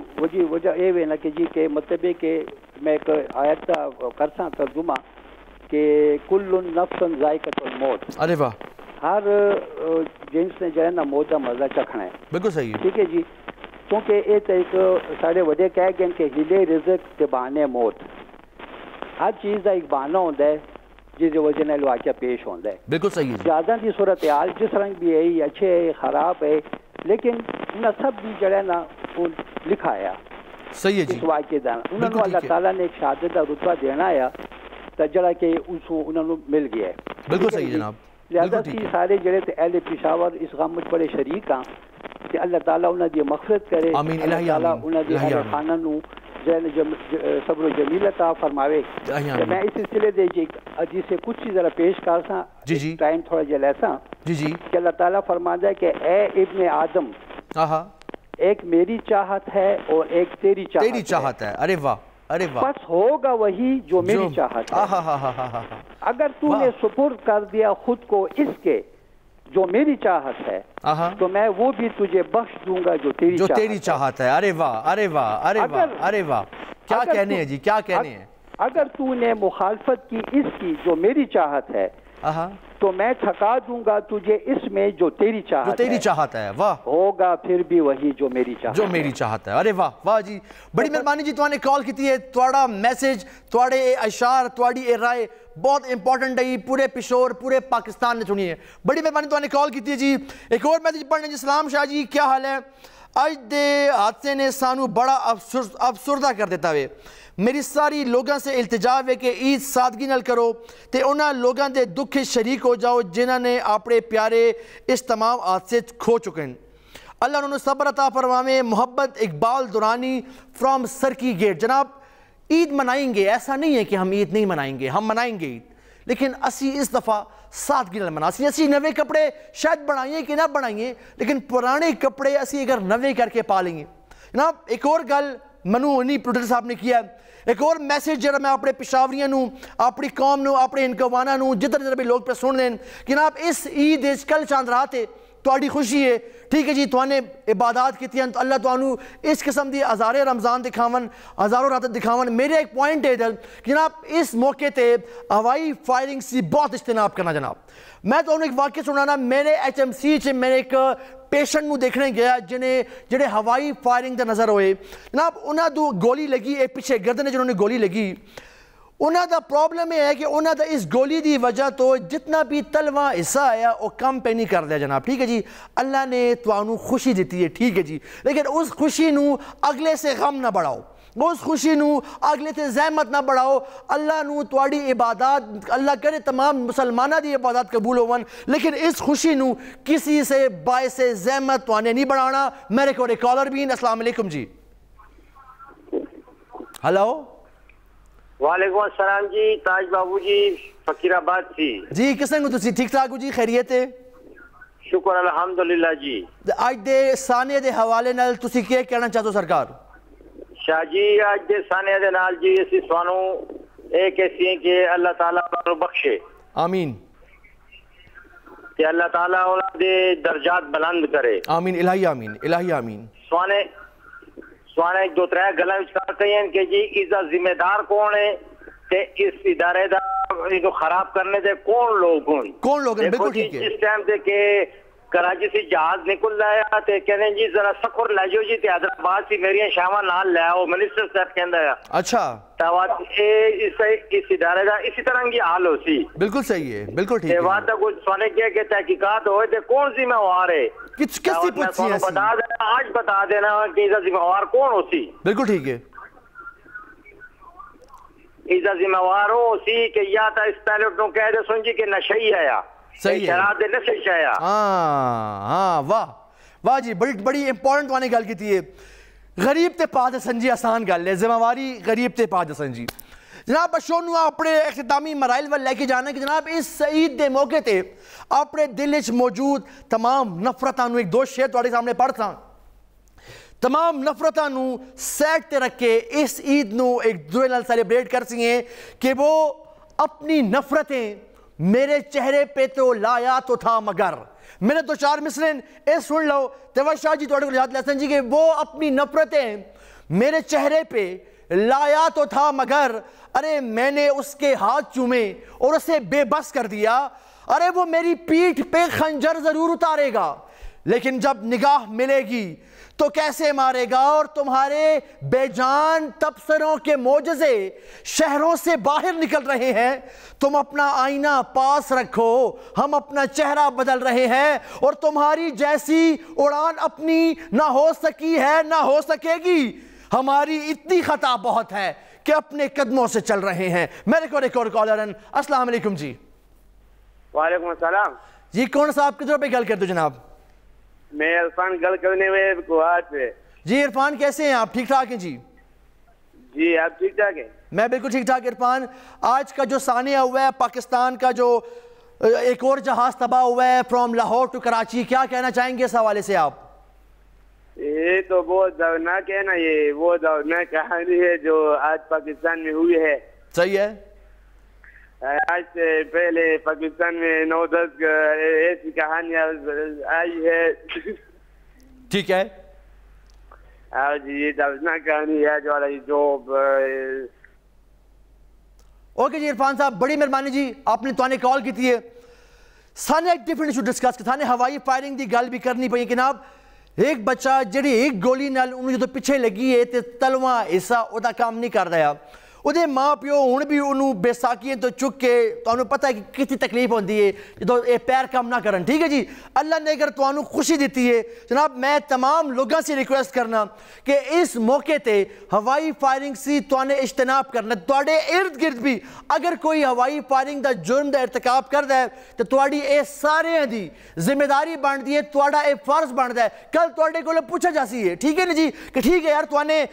وجہ یہ ہے نا کہ جی کہ مطلب ہے کہ میں ایک آیت کا کرساں ترجمہ کہ کل نفس ذائقۃ الموت. ارے واہ. ہر جنس نے جو ہے نا موت کا مزہ چکھنا ہے. بالکل صحیح ہے. ٹھیک ہے جی. کیونکہ یہ تو ایک سارے وڈے کہہ گئے کہ ہلے رزق تے بہانے موت. ہر چیز کا ایک بہانہ ہوتا ہے جس وجہ سے واقعہ پیش ہوتا ہے. بالکل صحیح ہے. زیادہ کی صورتحال جس رنگ بھی ہے اچھے ہے خراب ہے لیکن انہیں سب بھی جڑا ہے نا وہ لکھا ہے. صحیح ہے جی. اس واقعے دا انہوں نے اللہ تعالیٰ نے ایک شہادت کا رتبہ دینا ہے تو جڑا کہ اس کو انہوں نے مل گیا ہے. بالکل صحیح جناب. لہذا سی سارے جڑے تے اہل پشاور اس غم وچ بڑے شریک ہاں کہ اللہ تعالیٰ انہاں دی مغفرت کرے. آمین. اللہ تعالیٰ انہاں دی اہل خانہ نو صبر و جمیل عطا فرماوے. میں اس سلسلے دے جی سے کچھ ذرا پیش کر ساں. جی جی. ٹائم تھوڑا جا لیساں. جی جی. کہ اللہ تعالیٰ فرماتا ہے کہ اے ابن آدم ایک میری چاہت ہے اور ایک تیری چاہت ہے. ارے واہ. ارے واہ. بس ہوگا وہی جو میری چاہت ہے. اگر تو نے سپرد کر دیا خود کو اس کے جو میری چاہت ہے تو میں وہ بھی تجھے بخش دوں گا جو تیری چاہت ہے. ارے واہ. ارے واہ. ارے واہ. ارے واہ. کیا کہنے ہیں جی. کیا کہنے ہیں. اگر تو نے مخالفت کی اس کی جو میری چاہت ہے تو میں تھکا دوں گا تجھے اس میں جو تیری چاہت ہے. واہ. ہوگا پھر بھی وہی جو میری چاہت ہے. ارے واہ. واہ جی. بڑی مہربانی جی. توانے کال کیتی ہے. تواڑا میسج تواڑے اشعار تواڑی اے رائے بہت امپورٹنٹ ہے. پورے پشور پورے پاکستان نے سنی ہے. بڑی مہربانی توانے کال کیتی ہے جی. ایک اور میسج پڑھنے جی. سلام شاہ جی کیا حال ہے. اج دے حادثے نے سانو بڑا افسردہ کر دیتا ہے. میری ساری لوگاں سے التجا ہے کہ عید سادگی نال کرو تے انہاں لوگاں دے دکھ شریک ہو جاؤ جنہاں نے اپنے پیارے اس تمام حادثے کھو چکے ہیں. اللہ انہوں نے صبر عطا فرمائے. محبت اقبال دورانی فرام سرکی گیٹ. جناب عید منائیں گے. ایسا نہیں ہے کہ ہم عید نہیں منائیں گے. ہم منائیں گے عید لیکن اسی اس دفعہ سادگی نال مناسی. اسی نوے کپڑے شاید بنائیے کہ نہ بنائیے لیکن پرانے کپڑے اسی اگر نوے کر کے پا لیں گے. جناب ایک اور گل منو انہی پروڈیوسر صاحب نے کیا ہے. ایک اور میسیج جڑا میں اپنے پشاوریاں نو اپنی قوم نو اپنے انکوانا نو جدھر بھی لوگ پہ سن لیں کہ جناب اس عید کل چاند رات ہے تواڈی خوشی ہے. ٹھیک ہے جی. توانے عبادات کیتی ہیں تو اللہ توانو اس قسم دی ہزارے رمضان دکھاون ہزاروں رات دکھاون. میرے ایک پوائنٹ ہے کہ جناب اس موقع تے ہوائی فائرنگ سے بہت اجتناب کرنا. جناب میں تو ایک واقعہ سنانا. میرے ایچ ایم سی چ میں ایک پیشنٹ نو دیکھنے گیا جڑے ہوائی فائرنگ تے نظر ہوئے. جناب انہاں دو گولی لگی ایک پیچھے گردن جنہوں نے گولی لگی. انہاں دا پرابلم یہ ہے کہ انہاں دا اس گولی دی وجہ تو جتنا بھی تلواں حصہ آیا وہ کم پہ نہیں کر دیا. جناب ٹھیک ہے جی. اللہ نے توانو خوشی دیتی ہے. ٹھیک ہے جی. لیکن اس خوشی نو اگلے سے غم نہ بڑھاؤ. اس خوشی نو اگلے تے زحمت نہ بڑھاؤ. اللہ نو تواڈی عبادات اللہ کرے تمام مسلمانہ دی عبادات قبول ہون لیکن اس خوشی نو کسی سے باعث زحمت توانے نہیں بڑھانا. میرے کو ایک کالر بھی. السلام علیکم جی. ہلو. وعلیکم السلام جی. تاج بابو جی فقیر آباد سی جی. کس طرح تسی ٹھیک ٹھاک ہو جی. خیریت ہے. شکر الحمدللہ جی. اج دے سانے دے حوالے نال تسی کیا کہنا چاہتے سرکار. شاہ جی اج دے سانے دے نال جی اسی سانو اے کہسی ہیں کہ اللہ تعالیٰ انہوں بخشے. آمین. کہ اللہ تعالیٰ انہوں دے درجات بلند کرے. آمین. الہی آمین. الہی آمین. سوانے دو ترے گلاں وچ کر کہیں کہ جی اس دا ذمہ دار کون ہے تے اس ادارے دا خراب کرنے دے کون لوگ ہیں. بالکل ٹھیک ہے. جس ٹائم تے کہ کراچی سے جہاز نکل رہا تے کہنے جی ذرا سکھر لے جاؤ جی تے حیدرآباد سے میری شامہ نال لے آؤ. منسٹر صاحب کہندا ہے. اچھا. اس ادارے دا اسی طرح کی حال ہو سی. بالکل صحیح ہے. بالکل ٹھیک ہے. بات تو کچھ سونے کیا کہ تحقیقات ہوئے تے کون ذمہ وار ہے آج بتا دینا کہ اس ذمہ وار کون ہو سی. بالکل ٹھیک ہے. اس ذمہ وار ہو سی کہ یا تا اس پائلٹ نو کہہ دے سن جی کہ نشئی آیا. صحیح ہے. شراب دے نشے آیا. ہاں واہ واہ جی. بڑی امپورٹنٹ والی گل کی ہے. غریب تے پا دسن جی آسان گل ہے. ذمہ واری غریب تے پا دسن جی. جناب اشور نو اپنے اختتامی مرائل وال لے کے جانا کہ جناب اس عید دے موقع تے اپنے دل وچ موجود تمام نفرتاں نو ایک دو شعر تواڈے سامنے پڑھتا. تمام نفرتاں نو سیٹ تے رکھ کے اس عید نو ایک دوسرے نال سیلیبریٹ کر سکیں کہ وہ اپنی نفرتیں میرے چہرے پہ تو لایا تو تھا مگر. میرے دو چار مصریں اے سن لو تیور شاہ جی توڑے کو یاد لحسن جی کہ وہ اپنی نفرتیں میرے چہرے پہ لایا تو تھا مگر ارے میں نے اس کے ہاتھ چومے اور اسے بے بس کر دیا. ارے وہ میری پیٹھ پہ خنجر ضرور اتارے گا لیکن جب نگاہ ملے گی تو کیسے مارے گا. اور تمہارے بے جان تبصروں کے معجزے شہروں سے باہر نکل رہے ہیں. تم اپنا آئینہ پاس رکھو ہم اپنا چہرہ بدل رہے ہیں اور تمہاری جیسی اڑان اپنی نہ ہو سکی ہے نہ ہو سکے گی. ہماری اتنی خطا بہت ہے کہ اپنے قدموں سے چل رہے ہیں. میرے کو ایک اور کالر ہیں. السلام علیکم جی. وعلیکم السلام جی کون صاحب کدھر پہ گل کر دو جناب؟ میں عرفان گل کرنے میں کوہات پہ. جی عرفان کیسے ہیں آپ؟ ٹھیک ٹھاک ہیں جی؟ جی آپ ٹھیک ٹھاک ہیں؟ میں بالکل ٹھیک ٹھاک. عرفان آج کا جو سانحہ ہوا ہے پاکستان کا جو ایک اور جہاز تباہ ہوا ہے فرام لاہور ٹو کراچی، کیا کہنا چاہیں گے اس حوالے سے آپ؟ یہ تو بہت دردناک ہے نا، یہ وہ دردناک کہانی ہے جو آج پاکستان میں ہوئی ہے. صحیح ہے. آج سے پہلے پاکستان میں 9-10 ایسی کہانیاں آئی ہے. ٹھیک ہے. آج یہ دردناک کہانی ہے جو اوکے جی عرفان صاحب بڑی مہربانی جی، آپ نے توانے کال کی تھی ہے. سانے ایک ڈیفرنٹ ایشو ڈسکس کی تھانے ہوائی فائرنگ دی گل بھی کرنی پئی جناب. ایک بچہ جڑی ایک گولی نال انہوں جو پیچھے لگی ہے تے تلواں حصہ او دا کام نہیں کر رہا. وہ ماں پیو ہوں بھی انہوں بے ساکیاں تو چک کے تو انہوں پتہ ہے کہ کتنی تکلیف ہوندی ہے جدو اے پیر کام نہ کرن. ٹھیک ہے جی، اللہ نے اگر تو انہوں خوشی دیتی ہے جناب میں تمام لوگوں سے ریکویسٹ کرنا کہ اس موقع تے ہوائی فائرنگ سے تو انہیں اجتناب کرنا. توڑے ارد گرد بھی اگر کوئی ہوائی فائرنگ دا جرم دا ارتکاب کر دا ہے تو توڑی اے سارے ہیں دی ذمہ داری بانٹ دی ہے، توڑا اے فرض بانٹ دا ہے. کل توڑے کو لے پوچھا جاسی ہے ٹھیک ہے نا جی کہ ٹھیک ہے یار تو انہیں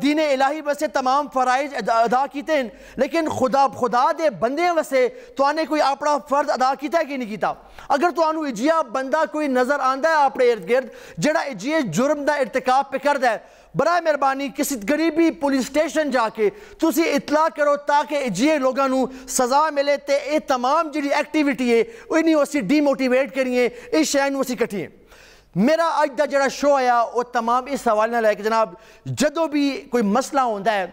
دین الہی بس تمام فرائض ادا کیتے ہیں لیکن خدا دے بندے وسے تو آنے کوئی اپنا فرض ادا کیتا ہے کہ نہیں کیتا. اگر تو آنو اجیا بندہ کوئی نظر آندہ ہے اپنے ارد گرد جڑا اجیا جرم دا ارتکاب پہ کر دا ہے، برائے مہربانی کسی غریبی پولیس سٹیشن جا کے تسی اطلاع کرو تاکہ اجیا لوگاں نو سزا ملے تے اے تمام جڑی ایکٹیویٹی ہے انہیں اسی ڈی موٹیویٹ کریے اس شہر نو اسی کٹھیں. میرا آج دا جڑا شو آیا وہ تمام اس حوالے نہ لے کہ جناب جدو بھی کوئی مسئلہ ہوندہ ہے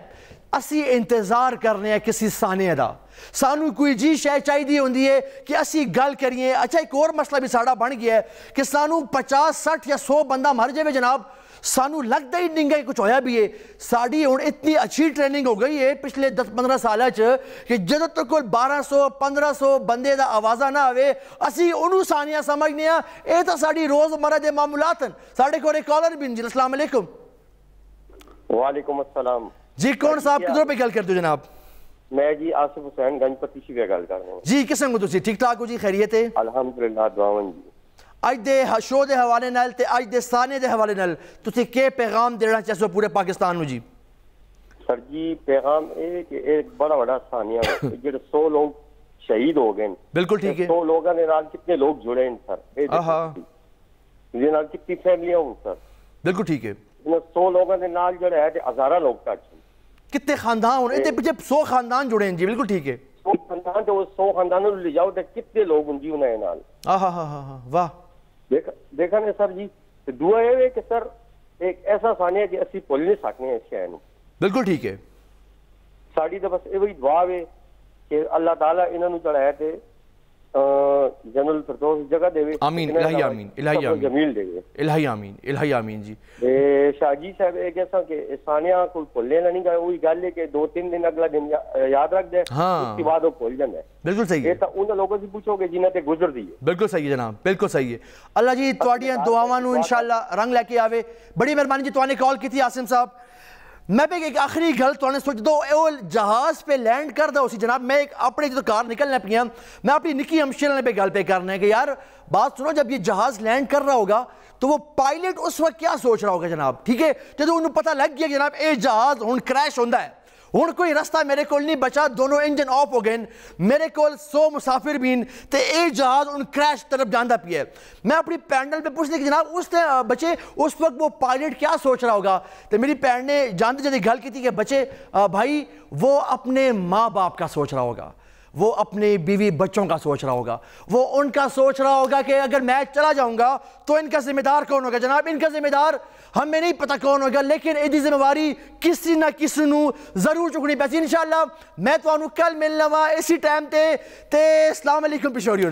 اسی انتظار کرنے ہیں کسی سانحے دا. سانو کوئی جی شے چاہیے ہوندی ہے کہ اسی گل کریے. اچھا ایک اور مسئلہ بھی ساڑا بن گیا ہے کہ سانو 50-60 یا 100 بندہ مر جائے جناب سانو لگتا ہی نہیں گا کچھ ہویا بھی ہے. ساڑی ہون اتنی اچھی ٹریننگ ہو گئی ہے پچھلے 10-15 سالہ کہ جدو تک کوئی 1200-1500 بندے دا آوازہ نہ ہوئے اسی انہوں سانیاں سمجھنے ہیں. اے تو ساڑی روز مرہ دے معمولات ہیں. ساڑے کو ایک کالر بھی. السلام علیکم. وعلیکم السلام جی کون صاحب کدھر پہ گل کر دو جناب؟ میں جی آصف حسین گنج پتی سی پہ گل کر رہا ہوں جی. کسے کو تسی ٹھیک ٹھاک ہو جی؟ خیریت ہے الحمدللہ دعاون جی. آج دے شو دے حوالے نال تے آج دے سانے دے حوالے نال تسی کے پیغام دینا چاہتے ہو پورے پاکستان میں جی؟ سر جی پیغام اے کہ ایک بڑا بڑا ثانیہ جڑے 100 لوگ شہید ہو گئے. بالکل ٹھیک ہے. 100 لوگوں نے نال کتنے لوگ جڑے ہیں سر؟ یہ نال کتنی فیملیاں ہوں سر؟ بالکل ٹھیک ہے. 100 لوگوں نے نال جڑے ہے ہزارہ لوگ ٹچ کتنے خاندان ہونے تے پیچھے 100 خاندان جڑے ہیں جی. بالکل ٹھیک ہے. 100 خاندان تو 100 خاندانوں لے جاؤ تے کتنے لوگ ہوں جی انہیں نال. واہ دیکھا نے سر جی. دعا ہے کہ سر ایک ایسا ثانیہ کہ اسی بھول نہیں سکنے ہیں اس شہر نو. بالکل ٹھیک ہے. ساڑی تو بس یہ دعا ہے کہ اللہ تعالیٰ انہوں نے چڑھایا تے جنرل فردوس جگہ دے. آمین الہی آمین الہی آمین جمیل دے الہی آمین الہی آمین جی. شاہ جی صاحب ایک ایسا کہ ثانیہ کوئی بھولنے نہ نہیں گئے. وہی گل ہے کہ 2-3 دن اگلا دن یاد رکھ دے اس کے بعد وہ بھول جاتا ہے. بالکل صحیح ہے. یہ تو ان لوگوں سے پوچھو کہ جنہاں تے گزر دی ہے. بالکل صحیح ہے جناب بالکل صحیح ہے. اللہ جی تواڈیاں دعاواں نو انشاءاللہ رنگ لے کے آوے. بڑی مہربانی جی. توانے کال کی تھی عاصم صاحب. میں بھی ایک آخری گل تو نے سوچ دو جہاز پہ لینڈ کر دو اسی جناب. میں ایک اپنے جو کار نکلنے پہ میں اپنی نکی ہمشیرنے پہ گل پہ کرنا ہے کہ یار بات سنو جب یہ جہاز لینڈ کر رہا ہوگا تو وہ پائلٹ اس وقت کیا سوچ رہا ہوگا جناب. ٹھیک ہے جب انہوں پتہ لگ گیا جناب اے جہاز ہون کریش ہوندہ ہے ہون کوئی رستہ میرے کول نہیں بچا دونوں انجن آف ہو گئے میرے کول 100 مسافر بھی تے اے جہاز ان کریش طرف جاندہ پی ہے. میں اپنی پینڈل پہ پوچھ دی کہ جناب اس نے بچے اس وقت وہ پائلٹ کیا سوچ رہا ہوگا. تو میری پینڈ نے جانتے جاتے گل کی تھی کہ بچے بھائی وہ اپنے ماں باپ کا سوچ رہا ہوگا. وہ اپنے بیوی بچوں کا سوچ رہا ہوگا, وہ ان کا سوچ رہا ہوگا کہ اگر میں چلا جاؤں گا تو ان کا ذمہ دار کون ہوگا. جناب ان کا ذمہ دار ہمیں نہیں پتہ کون ہوگا, لیکن ایدی ذمہ واری کسی نہ کسی نو ضرور چکنی پیسی. انشاءاللہ میں تو کل ملنا وا اسی ٹائم تے. السلام علیکم پشوریو.